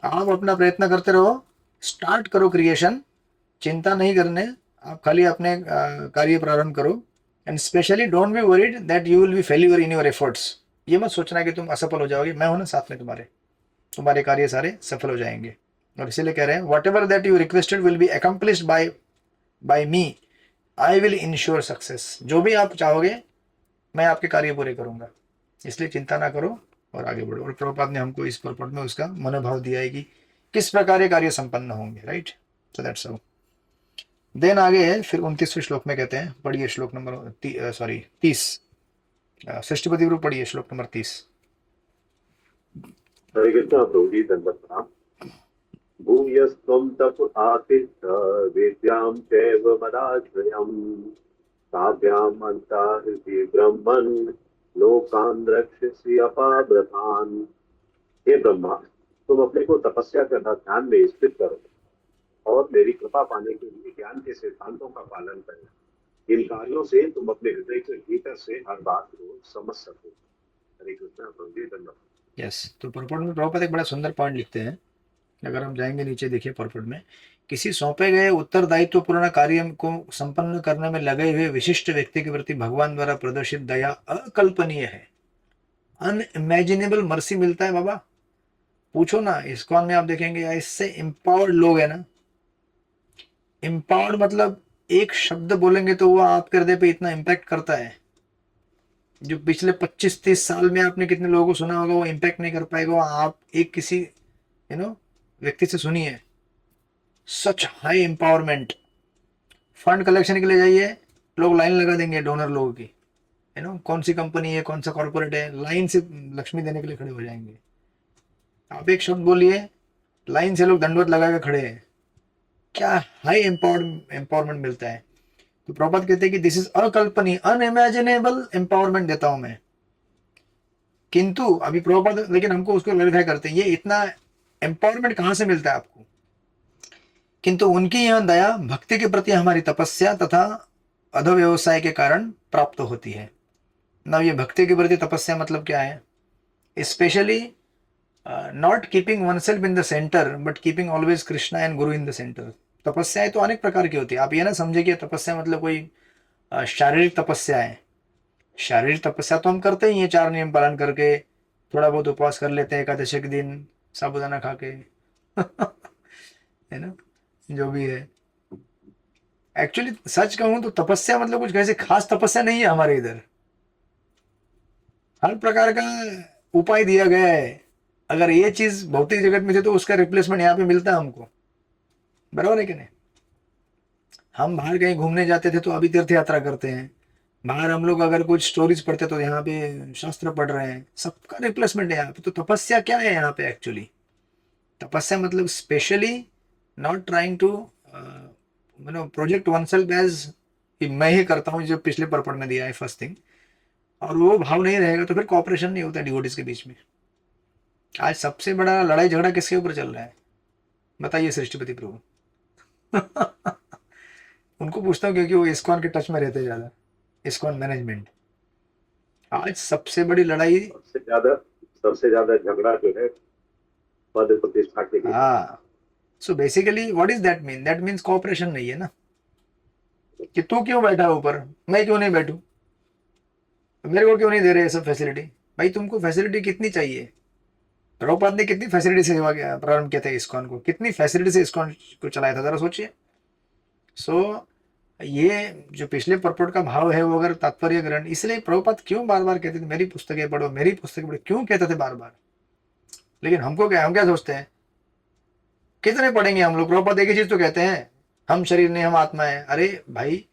आप अपना प्रयत्न करते रहो, स्टार्ट करो क्रिएशन, चिंता नहीं करने, आप खाली अपने कार्य प्रारंभ करो। And specially don't be worried that you will be failure in your efforts. ये मत सोचना कि तुम असफल हो जाओगे, मैं हूं ना साथ में तुम्हारे, तुम्हारे कार्य सारे सफल हो जाएंगे। और इसीलिए कह रहे हैं whatever that you requested will be accomplished by me, I will ensure success. जो भी आप चाहोगे मैं आपके कार्य पूरे करूंगा, इसलिए चिंता ना करो और आगे बढ़ो। और प्रभुपाद ने हमको इस पर्पट में उसका मनोभाव दिया है कि किस प्रकार ये कार्य संपन्न होंगे, right. So that's how. Then आगे है फिर 29वें श्लोक में कहते हैं, पढ़िए श्लोक नंबर 30, सृष्टिपति रूप पढ़िए श्लोक नंबर 30। हरे कृष्णा प्रभु जी, धन्यवाद प्रणाम। भूयस्त्वं तप आतिष्ठ विद्यां चैव मदाश्रयम् ताभ्याम् अंतर्हृदि ब्रह्मन् लोकान् रक्षसि अपाव्रतान्। हे ब्रह्मा, तुम अपने को तपस्या तथा ध्यान में स्थित करो और मेरी कृपा पाने के लिए ज्ञान के सिद्धांतों का पालन करो। इन कार्यों से तुम अपने हृदय के भीतर से हर बात को समझ सको। हरे कृष्णा प्रभु जी, धन्यवाद। यस, तो पर्पट में प्रभुपाद एक बड़ा सुंदर पॉइंट लिखते हैं। अगर हम जाएंगे नीचे, देखिए पर्पट में, किसी सौंपे गए उत्तरदायित्वपूर्ण कार्य को संपन्न करने में लगे हुए विशिष्ट व्यक्ति के प्रति भगवान द्वारा प्रदर्शित दया अकल्पनीय है। अनइमेजिनेबल मर्सी मिलता है बाबा। पूछो ना, इस्कॉन में आप देखेंगे ऐसे एम्पावर्ड लोग है ना, एम्पावर्ड मतलब एक शब्द बोलेंगे तो वो आपके हृदय पे इतना इम्पैक्ट करता है, जो पिछले 25-30 साल में आपने कितने लोगों को सुना होगा वो इम्पैक्ट नहीं कर पाएगा। आप एक किसी व्यक्ति से सुनिए, such high empowerment. Fund collection के लिए जाइए, लोग लाइन लगा देंगे डोनर लोगों की, कौन सी कंपनी है, कौन सा कॉर्पोरेट है, लाइन से लक्ष्मी देने के लिए खड़े हो जाएंगे। आप एक शब्द बोलिए, लाइन से लोग दंडवत लगा के खड़े हैं। क्या हाई एम्पावरमेंट मिलता है। तो प्रभुपाद कहते हैं कि दिस इज अकल्पनीय, अनइमेजिनेबल एम्पावरमेंट देता हूं मैं। किंतु अभी प्रभुपाद लेकिन हमको उसको क्लैरिफाई करते हैं, ये इतना एम्पावरमेंट कहां से मिलता है आपको। किंतु उनकी यह दया भक्ति के प्रति हमारी तपस्या तथा अधोव्यवसाय के कारण प्राप्त होती है ना। ये भक्ति के प्रति तपस्या मतलब क्या है, specially not keeping one self in the centre but keeping always Krishna and Guru in the centre. तपस्याएं तो अनेक प्रकार की होती है। आप ये ना समझे कि तपस्या मतलब कोई शारीरिक तपस्या है। शारीरिक तपस्या तो हम करते ही हैं, 4 नियम पालन करके, थोड़ा बहुत उपवास कर लेते हैं एकादशी के दिन, साबुदाना खा के है ना, जो भी है। एक्चुअली सच कहूं तो तपस्या मतलब कुछ कैसे खास तपस्या नहीं है हमारे इधर। हर प्रकार का उपाय दिया गया है। अगर ये चीज भौतिक जगत में थी तो उसका रिप्लेसमेंट यहाँ पे मिलता है हमको, बराबर है कि नहीं। हम बाहर कहीं घूमने जाते थे तो अभी तीर्थ यात्रा करते हैं, बाहर हम लोग अगर कुछ स्टोरीज पढ़ते तो यहाँ पे शास्त्र पढ़ रहे हैं, सबका रिप्लेसमेंट है यहाँ पे। तो तपस्या क्या है यहाँ पे एक्चुअली। तपस्या मतलब specially not trying to project oneself as कि मैं ही करता हूँ, जो पिछले पर्पट में दिया है फर्स्ट थिंग। और वो भाव नहीं रहेगा तो फिर कॉपरेशन नहीं होता डिवोटीज के बीच में। आज सबसे बड़ा लड़ाई झगड़ा किसके ऊपर चल रहा है बताइए, सृष्टिपति प्रभु उनको पूछता हूँ क्योंकि वो इस्कॉन के टच में रहते ज्यादा, इस्कॉन मैनेजमेंट। आज सबसे बड़ी लड़ाई, सबसे ज्यादा झगड़ा जो है पद प्रतिष्ठा के लिए। हाँ। So basically what is that mean, that means cooperation नहीं है ना, कि तू क्यों बैठा है ऊपर, मैं क्यों नहीं बैठूं, मेरे को क्यों नहीं दे रहे ये सब फैसिलिटी। भाई तुमको फैसिलिटी कितनी चाहिए। प्रभुपाद ने कितनी फैसिलिटी से प्रारंभ किया था इस्कॉन को, कितनी फैसिलिटी से इस्कॉन को चलाया था, जरा सोचिए। सो ये जो पिछले पर्पट का भाव है वो अगर तात्पर्य ग्रहण, इसलिए प्रभुपाद क्यों बार बार कहते थे मेरी पुस्तकें पढ़ो, मेरी पुस्तकें पढ़ो, क्यों कहते थे बार बार। लेकिन हमको क्या, हम क्या सोचते हैं, कितने पढ़ेंगे हम लोग। प्रभुपाद एक ही चीज तो कहते हैं, हम शरीर नहीं हम आत्मा है। अरे भाई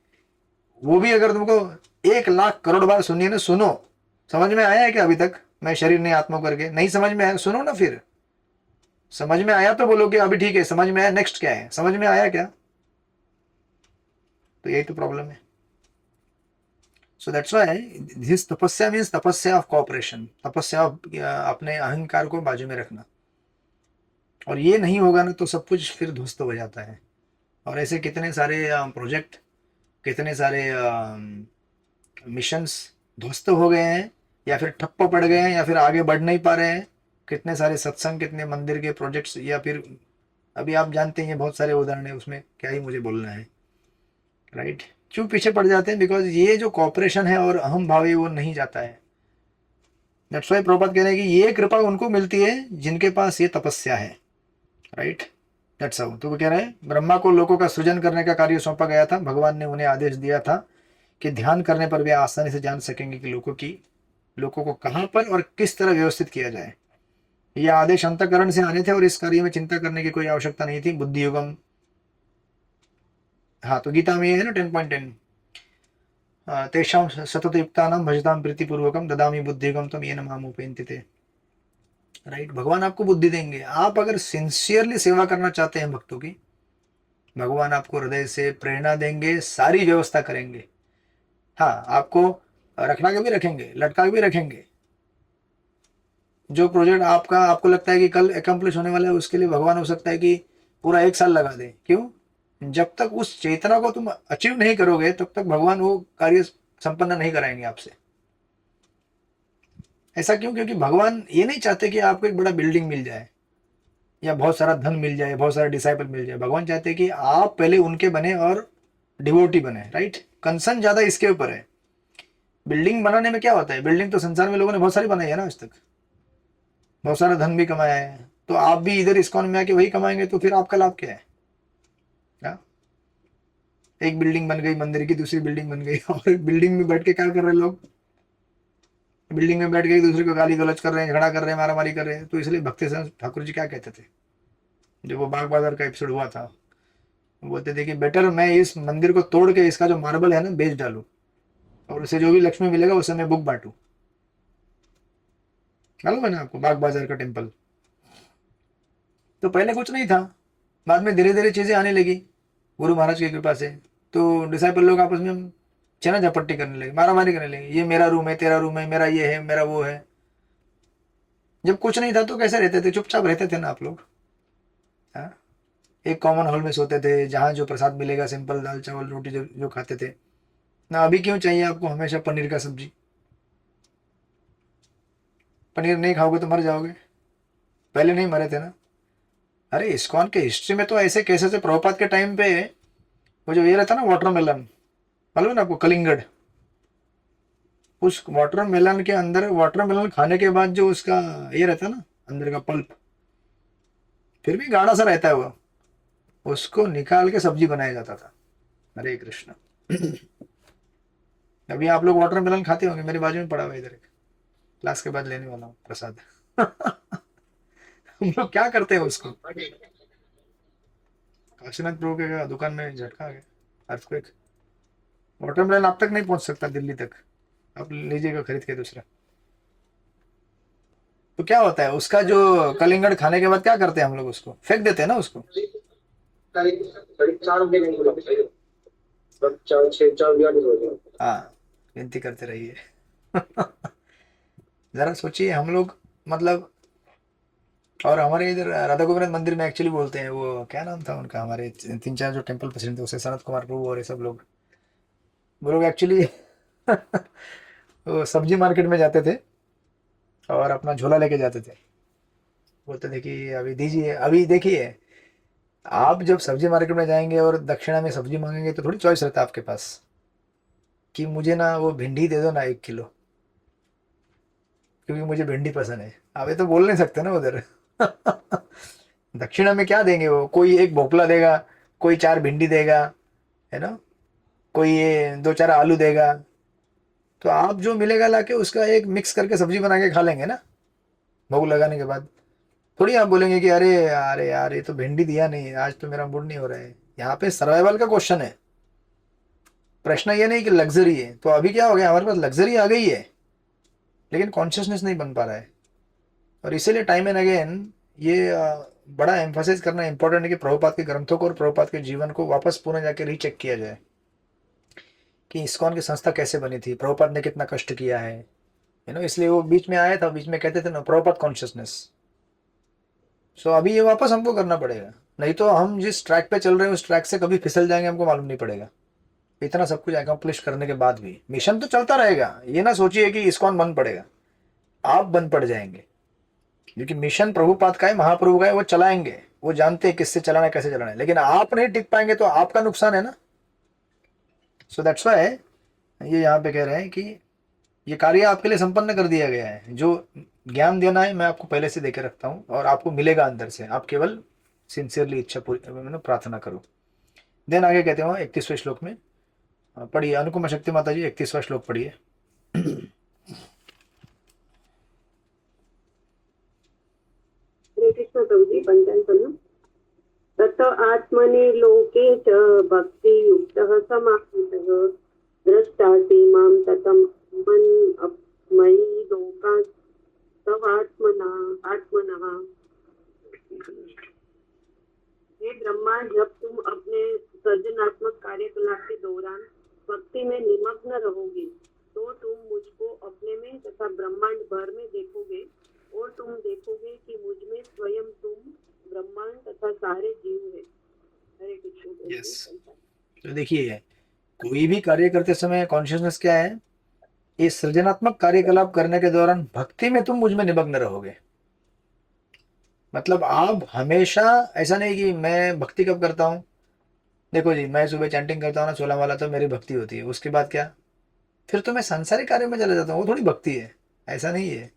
वो भी अगर तुमको 1 लाख करोड़ बार सुनिए ना, सुनो, समझ में आया है क्या अभी तक मैं शरीर नहीं आत्मा करके। नहीं समझ में आया, सुनो ना, फिर समझ में आया तो बोलो कि अभी ठीक है समझ में आया, नेक्स्ट क्या है, समझ में आया क्या। तो यही तो प्रॉब्लम है। सो दैट्स व्हाई दिस तपस्या मीन्स तपस्या ऑफ कोऑपरेशन, तपस्या अपने अहंकार को बाजू में रखना। और ये नहीं होगा ना तो सब कुछ फिर ध्वस्त हो जाता है। और ऐसे कितने सारे प्रोजेक्ट, कितने सारे मिशंस ध्वस्त हो गए हैं, या फिर ठप्प पड़ गए हैं, या फिर आगे बढ़ नहीं पा रहे हैं। कितने सारे सत्संग, कितने मंदिर के प्रोजेक्ट्स, या फिर अभी आप जानते हैं बहुत सारे उदाहरण है, उसमें क्या ही मुझे बोलना है, राइट। क्यों पीछे पड़ जाते हैं, बिकॉज ये जो कॉपरेशन है और अहम भाव है वो नहीं जाता है। दैट्स व्हाई प्रभुपाद कह रहे हैं कि ये कृपा उनको मिलती है जिनके पास ये तपस्या है, राइट। That's how. तो वो कह रहे हैं ब्रह्मा को लोगों का सृजन करने का कार्य सौंपा गया था। भगवान ने उन्हें आदेश दिया था कि ध्यान करने पर वे आसानी से जान सकेंगे कि लोगों को कहां पर और किस तरह व्यवस्थित किया जाए। यह आदेश अंतःकरण से आने थे और इस कार्य में चिंता करने की कोई आवश्यकता नहीं थी। बुद्धि युगम, हाँ तो गीता में ये है ना 10.10, तेषां सततयुक्तानां भजतां प्रीतिपूर्वकं ददामि बुद्धियुगं त्वं येन माम् उपैन्ति। राइट, भगवान आपको बुद्धि देंगे। आप अगर सिंसियरली सेवा करना चाहते हैं भक्तों की, भगवान आपको हृदय से प्रेरणा देंगे, सारी व्यवस्था करेंगे। हाँ, आपको रखना के भी रखेंगे, लटका के भी रखेंगे। जो प्रोजेक्ट आपको लगता है कि कल अकम्प्लिश होने वाला है, उसके लिए भगवान हो सकता है कि पूरा 1 साल लगा दे। क्यों? जब तक उस चेतना को तुम अचीव नहीं करोगे तब तक भगवान वो कार्य संपन्न नहीं कराएंगे आपसे, ऐसा क्यों? क्योंकि भगवान ये नहीं चाहते कि आपको एक बड़ा बिल्डिंग मिल जाए या बहुत सारा धन मिल जाए, बहुत सारा डिसाइपल मिल जाए। भगवान चाहते हैं कि आप पहले उनके बने और डिवोटी बने, राइट? कंसर्न ज्यादा इसके ऊपर है। बिल्डिंग बनाने में क्या होता है? बिल्डिंग तो संसार में लोगों ने बहुत सारी बनाई है ना आज तक, बहुत सारा धन भी कमाया है। तो आप भी इधर इस्कॉन में आके वही कमाएंगे तो फिर आपका लाभ क्या है? क्या? एक बिल्डिंग बन गई मंदिर की, दूसरी बिल्डिंग बन गई और बिल्डिंग में बैठ के क्या कर रहे हैं लोग? बिल्डिंग में बैठ के एक दूसरे को गाली गलौज कर रहे हैं, झगड़ा कर रहे हैं, मारामारी कर रहे हैं। तो इसलिए भक्ति सिंह ठाकुर जी क्या कहते थे जब वो बाग बाजार का एपिसोड हुआ था? वो बोलते थे कि बेटर मैं इस मंदिर को तोड़ के इसका जो मार्बल है ना बेच डालू, और उसे जो भी लक्ष्मी मिलेगा उसे मैं बुक बांटू। मालूम है ना आपको बाग बाजार का टेम्पल? तो पहले कुछ नहीं था, बाद में धीरे धीरे चीजें आने लगी गुरु महाराज की कृपा से। तो डिसाइपल लोग आपस में चना झपट्टी करने लगे, मारामारी करने लगे, ये मेरा रूम है, तेरा रूम है, मेरा ये है, मेरा वो है। जब कुछ नहीं था तो कैसे रहते थे? चुपचाप रहते थे ना आप लोग। हाँ? एक कॉमन हॉल में सोते थे, जहाँ जो प्रसाद मिलेगा सिंपल दाल चावल रोटी जो जो खाते थे ना। अभी क्यों चाहिए आपको हमेशा पनीर का सब्जी? पनीर नहीं खाओगे तो मर जाओगे। पहले नहीं मरे थे ना? अरे इस्कॉन के हिस्ट्री में तो ऐसे केसेस है। प्रभुपाद के टाइम पे वो जो ये रहता ना वाटरमेलन, मालूम है ना आपको? कलिंगड। उस वाटरमेलन के अंदर, वाटरमेलन खाने के बाद जो उसका ये रहता है ना अंदर का पल्प, फिर भी गाढ़ा सा रहता है वो, उसको निकाल के सब्जी बनाया जाता था। हरे कृष्ण। अभी आप लोग वाटरमेलन खाते होंगे, मेरे बाजू में पड़ा हुआ है इधर एक, क्लास के बाद लेने वाला हूँ प्रसाद। हम लोग क्या करते हैं उसको? काशीनाथ प्रभु के दुकान में झटका आ गया, अर्थक्वेक। वाटरमेलन आप तक नहीं पहुंच सकता दिल्ली तक, आप लीजिएगा खरीद के दूसरा। तो क्या होता है उसका जो कलिंगड़ खाने के बाद क्या करते हैं हम लोग? उसको फेंक देते हैं ना उसको। करीब 4 रुपये नहीं बोला, सब 4 6 4 हाँ, गिनती करते रहिए। जरा सोचिए हम लोग, मतलब। और हमारे इधर राधा गोविंद मंदिर में एक्चुअली बोलते हैं, वो क्या नाम था उनका, हमारे 3 4 जो टेम्पल प्रेसिडेंट थे उसे सनत कुमार प्रभु और ये सब लोग, वो लोग एक्चुअली वो सब्जी मार्केट में जाते थे और अपना झोला लेके जाते थे। बोलते थे कि अभी दीजिए, अभी देखिए आप जब सब्जी मार्केट में जाएंगे और दक्षिणा में सब्जी मांगेंगे तो थोड़ी चॉइस रहता है आपके पास कि मुझे ना वो भिंडी दे दो ना 1 किलो, क्योंकि मुझे भिंडी पसंद है। आप ये तो बोल नहीं सकते ना उधर। दक्षिणा में क्या देंगे? वो कोई एक भोपला देगा, कोई 4 भिंडी देगा, है ना, कोई ये 2 4 आलू देगा। तो आप जो मिलेगा लाके उसका एक मिक्स करके सब्जी बना के खा लेंगे ना भोग लगाने के बाद। थोड़ी आप बोलेंगे कि अरे अरे यार ये तो भिंडी दिया नहीं, आज तो मेरा मूड नहीं हो रहा है। यहाँ पे सर्वाइवल का क्वेश्चन है, प्रश्न ये नहीं कि लग्जरी है। तो अभी क्या हो गया, हमारे पास लग्जरी आ गई है लेकिन कॉन्शियसनेस नहीं बन पा रहा है। और इसीलिए टाइम एंड अगेन ये बड़ा एम्फोसाइज करना इंपॉर्टेंट है कि प्रभुपाद के ग्रंथों को और प्रभुपाद के जीवन को वापस पुनः जाके रीचेक किया जाए कि इस्कॉन की संस्था कैसे बनी थी, प्रभुपाद ने कितना कष्ट किया है, इसलिए वो बीच में आया था, बीच में कहते थे ना प्रभुपाद कॉन्शियसनेस। सो अभी ये वापस हमको करना पड़ेगा, नहीं तो हम जिस ट्रैक पे चल रहे हैं उस ट्रैक से कभी फिसल जाएंगे, हमको मालूम नहीं पड़ेगा। इतना सब कुछ अकम्प्लिश करने के बाद भी मिशन तो चलता रहेगा। ये ना सोचिए कि इस्कॉन बंद पड़ेगा, आप बंद पड़ जाएंगे, क्योंकि मिशन प्रभुपाद का है, महाप्रभु का है, वो चलाएंगे, वो जानते हैं किससे चलाना है, कैसे चलाना है। लेकिन आप नहीं टिक पाएंगे तो आपका नुकसान है ना। सो दैट्स व्हाई ये यहाँ पे कह रहे हैं कि ये कार्य आपके लिए संपन्न कर दिया गया है। जो ज्ञान देना है मैं आपको पहले से देके रखता हूँ और आपको मिलेगा अंदर से, आप केवल सिंसियरली इच्छा पूरी प्रार्थना करो। देन आगे कहते हो 31वें श्लोक में पढ़िए, अनुकुमा शक्ति माता जी 31वां श्लोक पढ़िए। हरे कृष्ण प्रभु जी, पंचायन सुनो। तत आत्मने लोके च भक्ति युक्तः समाहितः दृष्टासि मां ततं मन मयि लोकात् तव आत्मनः। हे ब्रह्मा, जब तुम अपने सृजनात्मक कार्यकलाप के दौरान भक्ति में निमग्न रहोगे तो तुम मुझको अपने में तथा ब्रह्मांड भर में देखोगे और तुम देखोगे कि मुझ में स्वयं तुम ब्रह्मांड तथा सारे जीव है। हरे कृष्ण। यस, तो देखिए कोई भी कार्य करते समय कॉन्शियसनेस क्या है? ये सृजनात्मक कार्यकलाप करने के दौरान भक्ति में तुम मुझ में निमग्न रहोगे। मतलब आप हमेशा, ऐसा नहीं कि मैं भक्ति कब करता हूँ, देखो जी मैं सुबह चैंटिंग करता हूँ ना 16 वाला, तो मेरी भक्ति होती है, उसके बाद क्या, फिर तो मैं सांसारिक कार्य में चला जाता हूँ, वो थोड़ी भक्ति है, ऐसा नहीं है।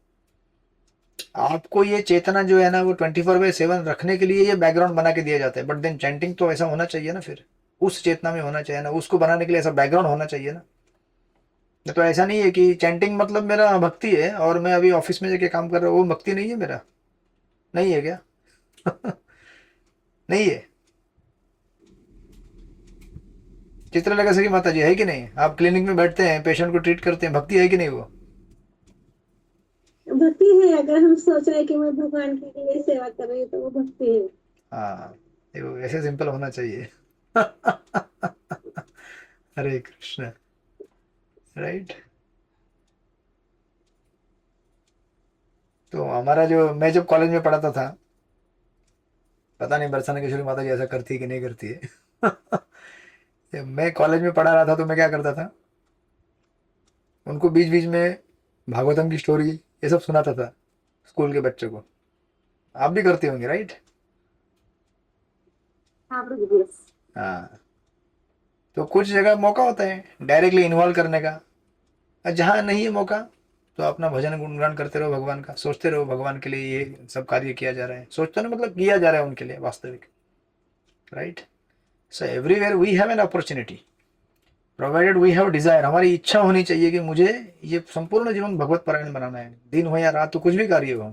आपको ये चेतना जो है ना वो 24/7 रखने के लिए ये बैकग्राउंड बना के दिया जाता है, बट देन चैंटिंग तो ऐसा होना चाहिए ना, फिर उस चेतना में होना चाहिए ना, उसको बनाने के लिए ऐसा बैकग्राउंड होना चाहिए ना। तो ऐसा नहीं है कि चैंटिंग मतलब मेरा भक्ति है और मैं अभी ऑफिस में जाके काम कर रहा हूँ, वो भक्ति नहीं है मेरा, नहीं है क्या? नहीं है। चित्रलेखा की माता जी है कि नहीं, आप क्लिनिक में बैठते हैं, पेशेंट को ट्रीट करते हैं, भक्ति है कि नहीं वो? भक्ति है। अगर हम सोच रहे हैं कि मैं भगवान के लिए सेवा कर रही हूँ तो वो भक्ति है। हाँ, देखो ऐसे सिंपल होना चाहिए। हरे कृष्ण, राइट। तो हमारा जो, मैं जब कॉलेज में पढ़ाता था, पता नहीं बरसाना किशोरी माता जी ऐसा करती है कि नहीं करती है। जब मैं कॉलेज में पढ़ा रहा था तो मैं क्या करता था, उनको बीच बीच में भागवतम की स्टोरी ये सब सुनाता था स्कूल के बच्चों को। आप भी करते होंगे, राइट? हाँ प्रभु, यस। हाँ, तो कुछ जगह मौका होता है डायरेक्टली इन्वॉल्व करने का, और जहाँ नहीं है मौका तो अपना भजन गुणगान करते रहो भगवान का, सोचते रहो भगवान के लिए ये सब कार्य किया जा रहा है, सोचते ना मतलब किया जा रहा है उनके लिए वास्तविक, right. So everywhere we have an opportunity provided we have desire. हमारी इच्छा होनी चाहिए कि मुझे ये संपूर्ण जीवन भगवत परायण बनाना है, दिन हो या रात, तो कुछ भी कार्य हो,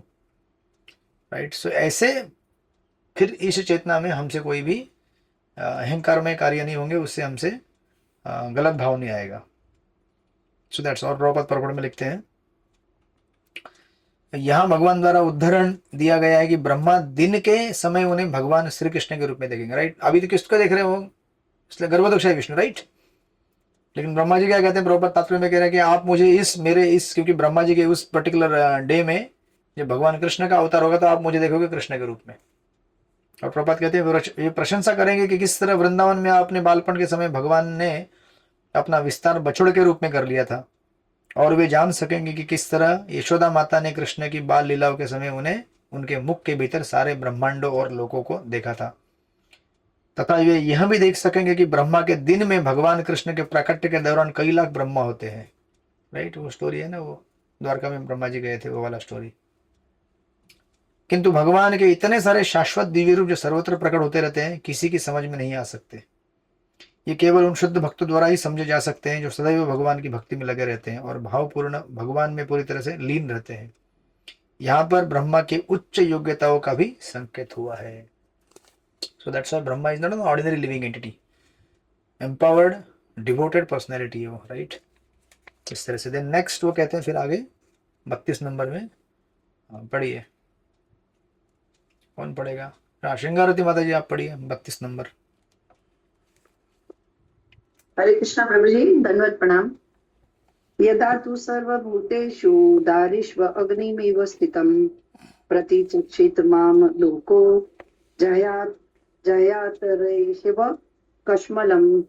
राइट। सो ऐसे फिर इस चेतना में हमसे कोई भी अहंकार में कार्य नहीं होंगे, उससे हमसे गलत भाव नहीं आएगा। सो दैट्स, और प्रभुपाद परपड़ में लिखते हैं, यहाँ भगवान द्वारा उदाहरण दिया गया है कि ब्रह्मा दिन के समय उन्हें भगवान श्री कृष्ण के रूप में देखेंगे, राइट। अभी तो किसको देख रहे हो, इसलिए गर्भोदक्षाई विष्णु, राइट। लेकिन ब्रह्मा जी क्या कहते हैं, प्रभुपाद तात्पर्य में कह रहे हैं कि आप मुझे इस मेरे इस, क्योंकि ब्रह्मा जी के उस पर्टिकुलर डे में जब भगवान कृष्ण का अवतार होगा तो आप मुझे देखोगे कृष्ण के रूप में। और प्रभुपाद कहते हैं ये प्रशंसा करेंगे कि किस तरह वृंदावन में आपने बालपन के समय भगवान ने अपना विस्तार बछड़ के रूप में कर लिया था, और वे जान सकेंगे कि किस तरह यशोदा माता ने कृष्ण की बाल लीलाओं के समय उन्हें उनके मुख के भीतर सारे ब्रह्मांडों और लोकों को देखा था, तथा वे यह भी देख सकेंगे कि ब्रह्मा के दिन में भगवान कृष्ण के प्राकट्य के दौरान कई लाख ब्रह्मा होते हैं, राइट। वो स्टोरी है ना, वो द्वारका में ब्रह्मा जी गए थे, वो वाला स्टोरी। किंतु भगवान के इतने सारे शाश्वत दिव्य रूप जो सर्वत्र प्रकट होते रहते हैं, किसी की समझ में नहीं आ सकते। ये केवल उन शुद्ध भक्तों द्वारा ही समझे जा सकते हैं जो सदैव भगवान की भक्ति में लगे रहते हैं और भावपूर्ण भगवान में पूरी तरह से लीन रहते हैं। यहाँ पर ब्रह्मा की उच्च योग्यताओं का भी संकेत हुआ है। So that's why Brahma is not an ordinary living entity, empowered devoted personality है वो, राइट। इस तरह से देन नेक्स्ट वो कहते हैं फिर आगे 32 नंबर में, पढ़िए, कौन पढ़ेगा? श्रृंगारवती माता जी आप पढ़िए 32 नंबर। हरे कृष्णा प्रभु जी, धन्यवाद, प्रणाम। यदा तु सर्वभूतेषु दारिष्व अग्निमेव स्थितं प्रतिचक्षित माम लोको जयातरेहिव कश्मलम।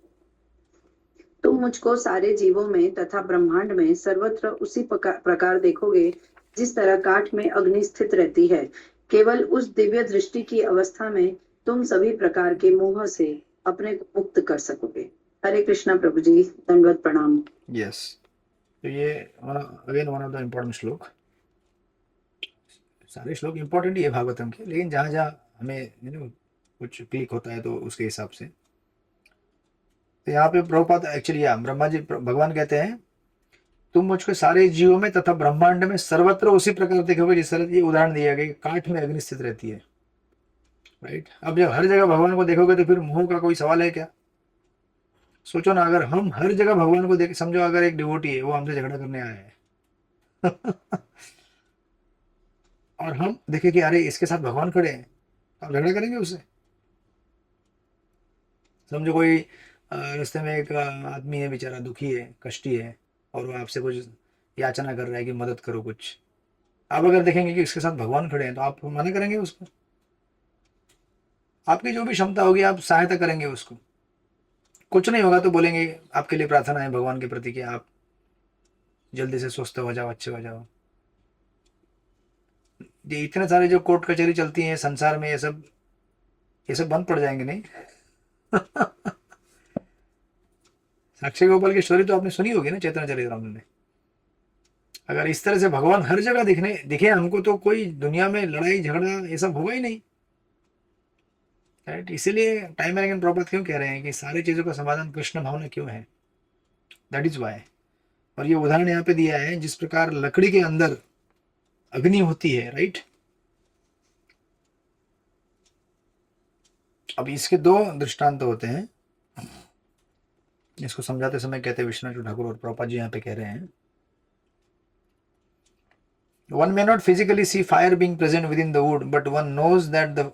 तुम मुझको सारे जीवों में तथा ब्रह्मांड में सर्वत्र उसी प्रकार देखोगे जिस तरह काठ में अग्नि स्थित रहती है। केवल उस दिव्य दृष्टि की अवस्था में तुम सभी प्रकार के मोह से अपने को मुक्त कर सकोगे। हरे कृष्णा प्रभु जी, दंडवत प्रणाम। यस, तो ये again one of the important श्लोक। सारे श्लोक इम्पोर्टेंट ही है भागवतम के, लेकिन जहाँ जहाँ हमें कुछ क्लिक होता है तो उसके हिसाब से। तो यहाँ पे प्रभुपाद एक्चुअली ब्रह्मा जी भगवान कहते हैं तुम मुझको सारे जीवों में तथा ब्रह्मांड में सर्वत्र उसी प्रकार देखोगे जिस तरह ये उदाहरण दिया गया, काठ में अग्नि स्थित रहती है, राइट। अब जब हर जगह भगवान को देखोगे तो फिर मोह का कोई सवाल है क्या? सोचो ना, अगर हम हर जगह भगवान को देख, समझो अगर एक डिवोटी है वो हमसे झगड़ा करने आया है और हम देखें कि अरे इसके साथ भगवान खड़े हैं, तो हम झगड़ा करेंगे उससे? समझो कोई रास्ते में एक आदमी है, बेचारा दुखी है, कष्टी है, और वो आपसे कुछ याचना कर रहा है कि मदद करो कुछ। आप अगर देखेंगे कि इसके साथ भगवान खड़े हैं तो आप मना करेंगे उसको? आपकी जो भी क्षमता होगी आप सहायता करेंगे उसको। कुछ नहीं होगा तो बोलेंगे आपके लिए प्रार्थना है भगवान के प्रति कि आप जल्दी से स्वस्थ हो जाओ, अच्छे हो जाओ। ये इतने सारे जो कोर्ट कचहरी चलती हैं संसार में, ये सब बंद पड़ जाएंगे नहीं? साक्षी गोपाल की स्टोरी तो आपने सुनी होगी ना, चैतन्य चरितामृत में। अगर इस तरह से भगवान हर जगह दिखे हमको, तो कोई दुनिया में लड़ाई झगड़ा ये सब होगा ही नहीं, राइट? इसीलिए टाइम एंड अगेन प्रॉपर्थ क्यों कह रहे हैं कि सारी चीजों का समाधान कृष्ण भावना क्यों है, दैट इज वाई। और ये उदाहरण यहाँ पे दिया है, जिस प्रकार लकड़ी के अंदर अग्नि होती है, राइट? अब इसके दो दृष्टांत होते हैं, इसको समझाते समय कहते हैं विश्वनाथ ठाकुर और प्रभुपाद जी यहाँ पे कह रहे हैं, one may not physically see fire being present within the wood, but one knows that the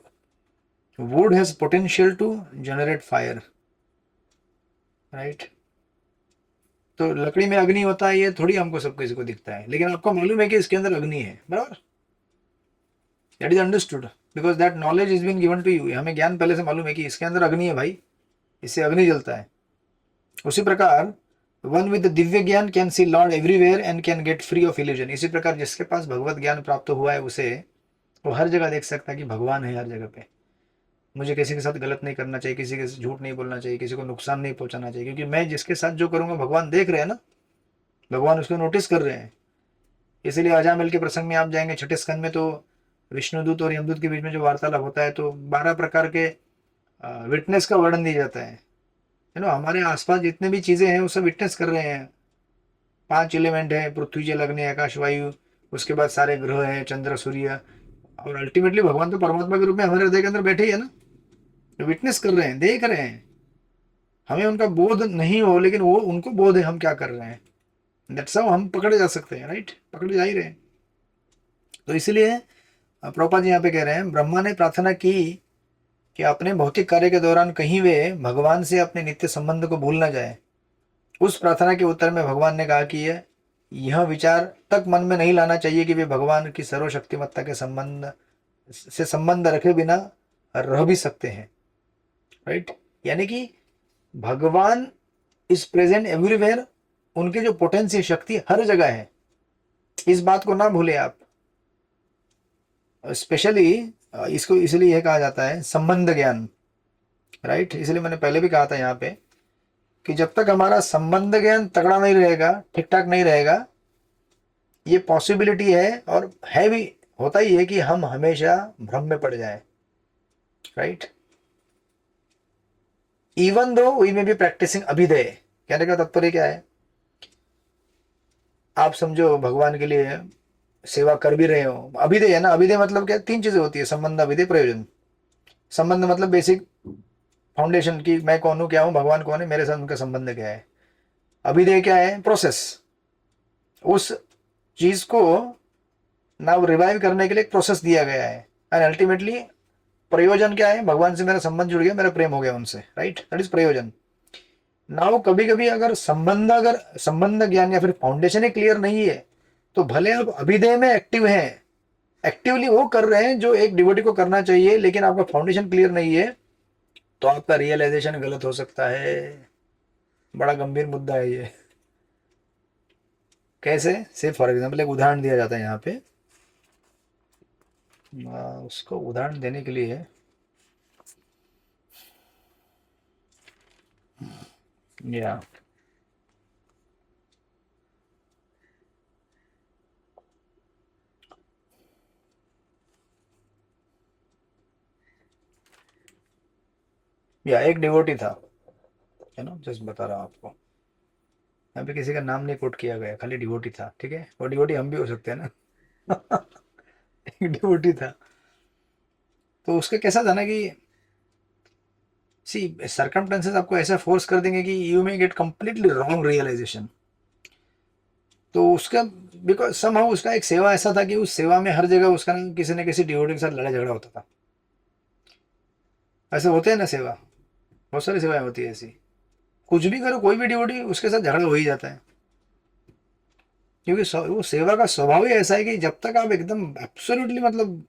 wood has potential to generate fire, right? तो लकड़ी में अग्नि होता है, ये थोड़ी हमको सब किसी को दिखता है, लेकिन आपको मालूम है कि इसके अंदर अग्नि है, बराबर? That is understood because that knowledge is been given to you. हमें ज्ञान पहले से मालूम है कि इसके अंदर अग्नि है भाई, इससे अग्नि जलता है। उसी प्रकार वन विद दिव्य ज्ञान can see Lord everywhere and can get free of illusion. इसी प्रकार जिसके पास भगवत ज्ञान प्राप्त हुआ है उसे, वो हर जगह देख सकता है कि भगवान है हर जगह पे। मुझे किसी के साथ गलत नहीं करना चाहिए, किसी के झूठ नहीं बोलना चाहिए, किसी को नुकसान नहीं पहुंचाना चाहिए, क्योंकि मैं जिसके साथ जो करूंगा भगवान देख रहे हैं ना, भगवान उसको नोटिस कर रहे हैं। इसीलिए अजामिल के प्रसंग में आप जाएंगे छठे स्कंद में, तो विष्णुदूत और यमदूत के बीच में जो वार्तालाप होता है, तो 12 प्रकार के विटनेस का वर्णन दिया जाता है। हमारे आसपास जितने भी चीजें हैं वो सब विटनेस कर रहे हैं। 5 एलिमेंट है, पृथ्वी जल अग्नि आकाश वायु, उसके बाद सारे ग्रह हैं, चंद्र सूर्य, और अल्टीमेटली भगवान तो परमात्मा के रूप में हमारे हृदय के अंदर बैठे ही है ना, तो विटनेस कर रहे हैं, देख रहे हैं। हमें उनका बोध नहीं हो, लेकिन वो उनको बोध है हम क्या कर रहे हैं। दैट्स हाउ हम पकड़े जा सकते हैं, राइट? पकड़े जा ही रहे हैं। तो इसलिए प्रभुपाद जी यहाँ पे कह रहे हैं, ब्रह्मा ने प्रार्थना की कि अपने भौतिक कार्य के दौरान कहीं वे भगवान से अपने नित्य संबंध को भूल ना जाए। उस प्रार्थना के उत्तर में भगवान ने कहा कि यह विचार तक मन में नहीं लाना चाहिए कि वे भगवान की सर्वशक्तिमत्ता के संबंध रखे बिना रह भी सकते हैं, राइट? यानी कि भगवान इज प्रेजेंट एवरीवेयर, उनके जो पोटेंशियल शक्ति हर जगह है, इस बात को ना भूले आप। स्पेशली इसको इसलिए यह कहा जाता है संबंध ज्ञान, राइट? इसलिए मैंने पहले भी कहा था यहाँ पे कि जब तक हमारा संबंध ज्ञान तगड़ा नहीं रहेगा, ठीक ठाक नहीं रहेगा, ये पॉसिबिलिटी है, और है भी, होता ही है कि हम हमेशा भ्रम में पड़ जाए, right? Even though we may be practicing अभिधेय। कहने का तात्पर्य क्या है? आप समझो भगवान के लिए सेवा कर भी रहे हो, अभिधेय है ना। अभिधेय मतलब क्या? 3 चीजें होती है, संबंध, अभिधेय, प्रयोजन। संबंध मतलब बेसिक फाउंडेशन की मैं कौन हूं, क्या हूं, भगवान कौन है, मेरे साथ उनका संबंध क्या है। अभिधेय क्या है? प्रोसेस। उस चीज को ना रिवाइव करने के लिए एक प्रोसेस दिया गया है, एंड अल्टीमेटली प्रयोजन क्या है? भगवान से मेरा संबंध जुड़ गया, मेरा प्रेम हो गया उनसे, राइट? दैट इज प्रयोजन। नाउ कभी कभी अगर संबंध ज्ञान या फिर फाउंडेशन ही क्लियर नहीं है, तो भले आप अभिधेय में एक्टिव हैं, एक्टिवली वो कर रहे हैं जो एक डिवोटी को करना चाहिए, लेकिन आपका फाउंडेशन क्लियर नहीं है, तो आपका रियलाइजेशन गलत हो सकता है। बड़ा गंभीर मुद्दा है ये। कैसे? से फॉर एग्जाम्पल एक उदाहरण दिया जाता है यहाँ पे, उसको उदाहरण देने के लिए या एक डिवोटी था, है ना, जस्ट बता रहा हूँ आपको। यहाँ पे किसी का नाम नहीं कोट किया गया, खाली डिवोटी था, ठीक है? और डिवोटी हम भी हो सकते हैं ना। एक डिवोटी था, तो उसका कैसा था ना कि सी सर्कमस्टेंसेस आपको ऐसा फोर्स कर देंगे कि you may get completely wrong realisation. तो उसका बिकॉज समहाउ उसका एक सेवा ऐसा था कि उस सेवा में हर जगह उसका ना किसी न किसी डिवोटी के साथ लड़ाई झगड़ा होता था। ऐसे होते हैं ना सेवा, बहुत सारी सेवाएं होती है ऐसी। कुछ भी करो, कोई भी डिवोटी, उसके साथ झगड़ा हो ही जाता है, क्योंकि वो सेवा का स्वभाव ही ऐसा है कि जब तक आप एकदम एब्सोल्युटली मतलब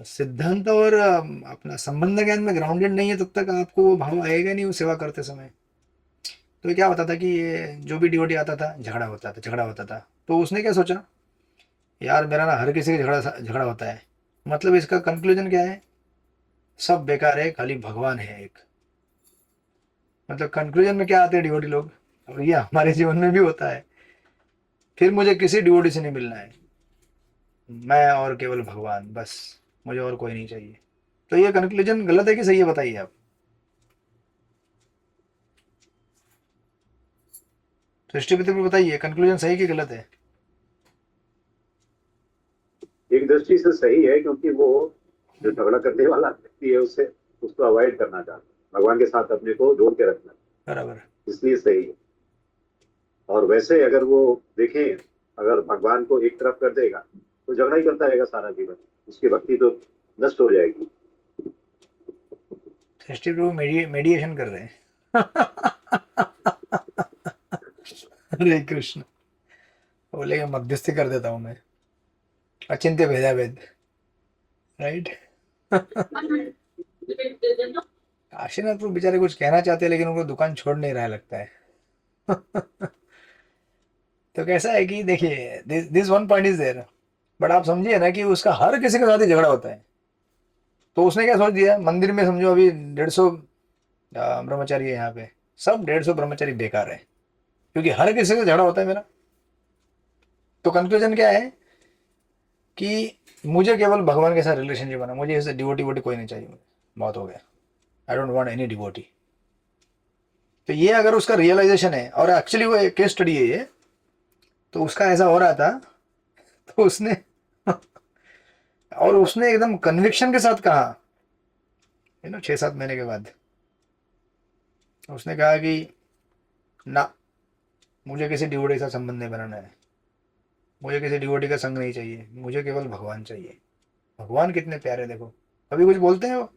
सिद्धांत और अपना संबंध ज्ञान में ग्राउंडेड नहीं है, तब तक आपको वो भाव आएगा नहीं वो सेवा करते समय। तो ये क्या होता था कि ये जो भी डिवोटी आता था झगड़ा होता था। तो उसने क्या सोचा, यार मेरा ना हर किसी का झगड़ा होता है, मतलब इसका कंक्लूजन क्या है, सब बेकार है, खाली भगवान है एक। मतलब कंक्लूजन में क्या आते हैं डिवोटी लोग, और ये हमारे जीवन में भी होता है। फिर मुझे किसी डिवोटी से नहीं मिलना है, मैं और केवल भगवान बस, मुझे और कोई नहीं चाहिए। तो ये कंक्लूजन गलत है कि सही है, बताइए आप। सृष्टि पिता बताइए, कंक्लूजन सही कि गलत है? एक दृष्टि से सही है, क्योंकि वो जो झगड़ा करने वाला व्यक्ति है उससे उसको अवॉइड करना चाहता है, भगवान के साथ अपने को जोड़ के रखना, बराबर। इसलिए सही है। और वैसे अगर वो देखें, अगर भगवान को एक तरफ कर देगा तो झगड़ा ही करता रहेगा सारा जीवन, उसकी भक्ति तो नष्ट हो जाएगी। सृष्टि प्रभु मेडिएशन कर रहे हैं। हरे कृष्ण। बोले मध्यस्थी कर देता हूं मैं, अचिंत्य भेदाभेद, राइट। काशीनाथ प्रभु बेचारे कुछ कहना चाहते हैं लेकिन उनको दुकान छोड़ नहीं रहा लगता है। तो कैसा है कि देखिए, this one point is there, but आप समझिए ना कि उसका हर किसी के साथ ही झगड़ा होता है। तो उसने क्या सोच दिया, मंदिर में समझो अभी 150 ब्रह्मचारी है, यहाँ पे सब 150 ब्रह्मचारी बेकार है, क्योंकि हर किसी से झगड़ा होता है मेरा। तो कंक्लूजन क्या है कि मुझे केवल भगवान के साथ रिलेशनशिप बना, मुझे ऐसे डिवोटी वोटी कोई नहीं चाहिए, मुझे बहुत हो गया, I don't want any devotee. तो ये अगर उसका रियलाइजेशन है, और एक्चुअली वो एक केस स्टडी है ये, तो उसका ऐसा हो रहा था, तो उसने और उसने एकदम कन्विक्शन के साथ कहा, 6-7 महीने के बाद उसने कहा कि ना, मुझे किसी डिवोटी का संबंध नहीं बनाना है, मुझे किसी डिवोटी का संग नहीं चाहिए, मुझे केवल भगवान चाहिए। भगवान कितने प्यारे, देखो कभी कुछ बोलते हैं वो,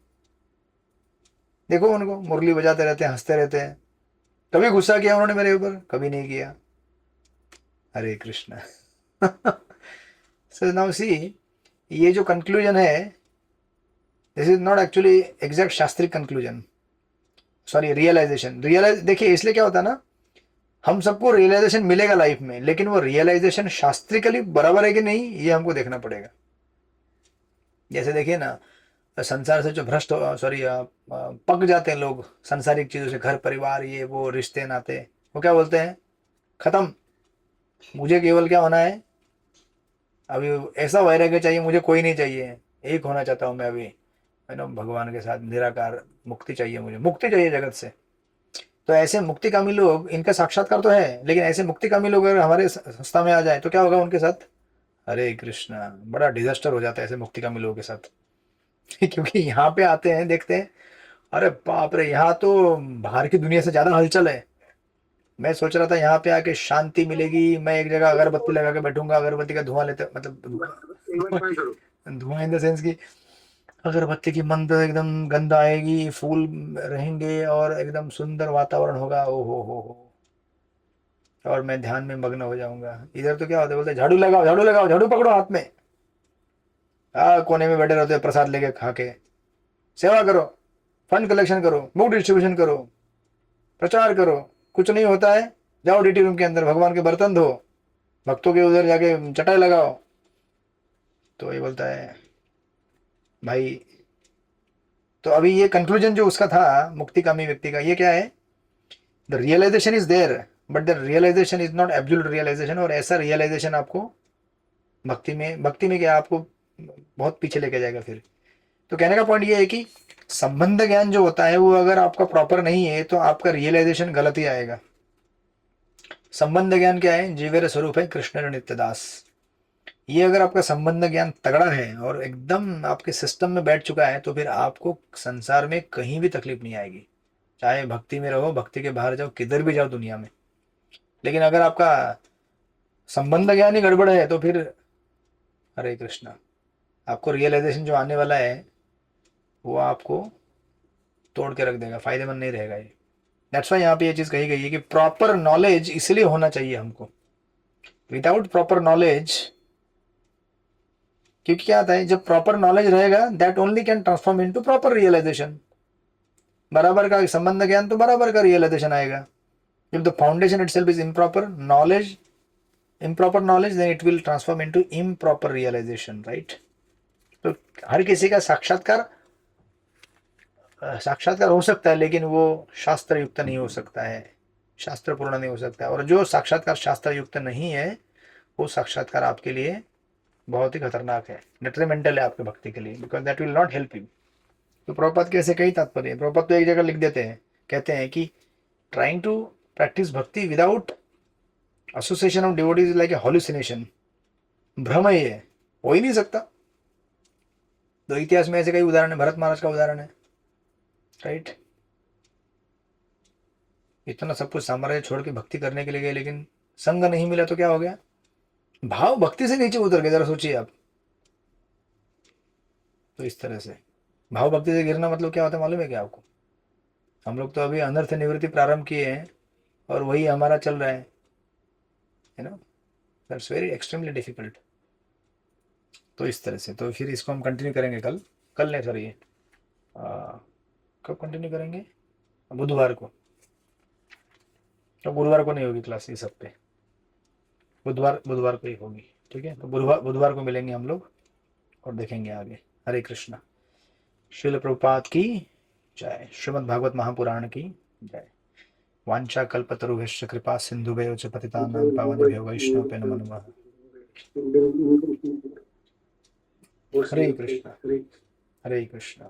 देखो उनको मुरली बजाते रहते हैं, हंसते रहते हैं। कभी गुस्सा किया उन्होंने मेरे ऊपर? कभी नहीं किया। हरे कृष्ण। सो नाउ सी, ये जो कंक्लूजन है, this is not actually exact शास्त्रिक कंक्लूजन, सॉरी रियलाइजेशन। देखिए इसलिए क्या होता है ना, हम सबको रियलाइजेशन मिलेगा लाइफ में, लेकिन वो रियलाइजेशन शास्त्रिकली बराबर है कि नहीं, ये हमको देखना पड़ेगा। जैसे देखिए ना, संसार से जो भ्रष्ट, सॉरी पक जाते हैं लोग संसारिक चीजों से, घर परिवार ये वो रिश्ते नाते, वो क्या बोलते हैं, खत्म, मुझे केवल क्या होना है, अभी ऐसा वैराग्य चाहिए, मुझे कोई नहीं चाहिए, एक होना चाहता हूँ मैं अभी, है ना, भगवान के साथ निराकार मुक्ति चाहिए, मुझे मुक्ति चाहिए जगत से। तो ऐसे मुक्तिकामी लोग, इनका साक्षात्कार तो है, लेकिन ऐसे मुक्तिकामी लोग अगर हमारे संस्था में आ जाए तो क्या होगा उनके साथ? हरे कृष्णा, बड़ा डिजास्टर हो जाता है ऐसे मुक्तिकामी लोगों के साथ। क्योंकि यहाँ पे आते हैं, देखते हैं, अरे बाप रे, यहाँ तो बाहर की दुनिया से ज्यादा हलचल है। मैं सोच रहा था यहाँ पे आके शांति मिलेगी, मैं एक जगह अगरबत्ती लगा के बैठूंगा, अगरबत्ती का धुआं लेते, मतलब धुआं इन द सेंस की अगरबत्ती की मंद एकदम गंध आएगी, फूल रहेंगे और एकदम सुंदर वातावरण होगा, ओ हो, और मैं ध्यान में मग्न हो जाऊंगा। इधर तो क्या होता है, बोलते झाड़ू लगाओ, झाड़ू लगाओ, झाड़ू पकड़ो हाथ में, कोने में बैठे रहते हैं प्रसाद लेके खा के, सेवा करो, फंड कलेक्शन करो, बुक डिस्ट्रीब्यूशन करो, प्रचार करो, कुछ नहीं होता है। जाओ डीटी रूम के अंदर भगवान के बर्तन धो, भक्तों के उधर जाके चटाई लगाओ। तो ये बोलता है भाई, तो अभी ये कंक्लूजन जो उसका था मुक्तिकामी व्यक्ति का, ये क्या है, the realisation is there, but the realisation is not absolute realisation. और ऐसा रियलाइजेशन आपको भक्ति में क्या, आपको बहुत पीछे लेके जाएगा फिर। तो कहने का पॉइंट ये है कि संबंध ज्ञान जो होता है वो अगर आपका प्रॉपर नहीं है तो आपका रियलाइजेशन गलत ही आएगा। संबंध ज्ञान क्या है, जीवेर स्वरूप है कृष्ण नित्यदास। ये अगर आपका संबंध ज्ञान तगड़ा है और एकदम आपके सिस्टम में बैठ चुका है, तो फिर आपको संसार में कहीं भी तकलीफ नहीं आएगी, चाहे भक्ति में रहो, भक्ति के बाहर जाओ, किधर भी जाओ दुनिया में। लेकिन अगर आपका संबंध ज्ञान ही गड़बड़ है तो फिर हरे कृष्णा, आपको रियलाइजेशन जो आने वाला है वो आपको तोड़ के रख देगा, फायदेमंद नहीं रहेगा ये। दैट्स वाई यहाँ पे ये चीज कही गई है कि प्रॉपर नॉलेज इसलिए होना चाहिए हमको। विदाउट प्रॉपर नॉलेज, क्योंकि क्या आता है, जब प्रॉपर नॉलेज रहेगा that only can transform into proper realisation. बराबर का संबंध ज्ञान तो बराबर का रियलाइजेशन आएगा, If the foundation itself is improper knowledge, then it will transform into improper realization, right? तो हर किसी का साक्षात्कार हो सकता है, लेकिन वो शास्त्र युक्त नहीं हो सकता है, शास्त्र पूर्ण नहीं हो सकता है। और जो साक्षात्कार शास्त्र युक्त नहीं है, वो साक्षात्कार आपके लिए बहुत ही खतरनाक है, डिट्रीमेंटल है आपके भक्ति के लिए, because that will not help you. तो प्रभुपाद के ऐसे कई तात्पर्य है। प्रभुपाद तो एक जगह लिख देते हैं, कहते हैं कि trying to practise bhakti without association of devotees is like a hallucination, भ्रम ही है, हो ही नहीं सकता। तो इतिहास में ऐसे कई उदाहरण है, भरत महाराज का उदाहरण है, राइट? इतना सब कुछ साम्राज्य छोड़ के भक्ति करने के लिए गए, लेकिन संग नहीं मिला तो क्या हो गया? भाव भक्ति से नीचे उतर गए। जरा सोचिए आप। तो इस तरह से भाव भक्ति से गिरना मतलब क्या होता है मालूम है क्या आपको? हम लोग तो अभी अनर्थ निवृत्ति प्रारंभ किए हैं और वही हमारा चल रहा है, you know, that's very extremely difficult. तो इस तरह से, तो फिर इसको हम कंटिन्यू करेंगे कल नहीं सर, ये कब कंटिन्यू करेंगे? बुधवार को। तो गुरुवार को नहीं होगी क्लास इस हफ्ते, बुधवार को ही होगी, ठीक है? तो बुधवार को मिलेंगे हम लोग और देखेंगे आगे। हरे कृष्णा। श्रील प्रभुपाद की जय। श्रीमद् भागवत महापुराण की जय। वांछा कल्पतरुभ्यश्च कृपा सिंधुभ्यो च पतितानां पावनेभ्यो वैष्णवेभ्यो नमो नमः। हरे कृष्णा। हरे कृष्णा।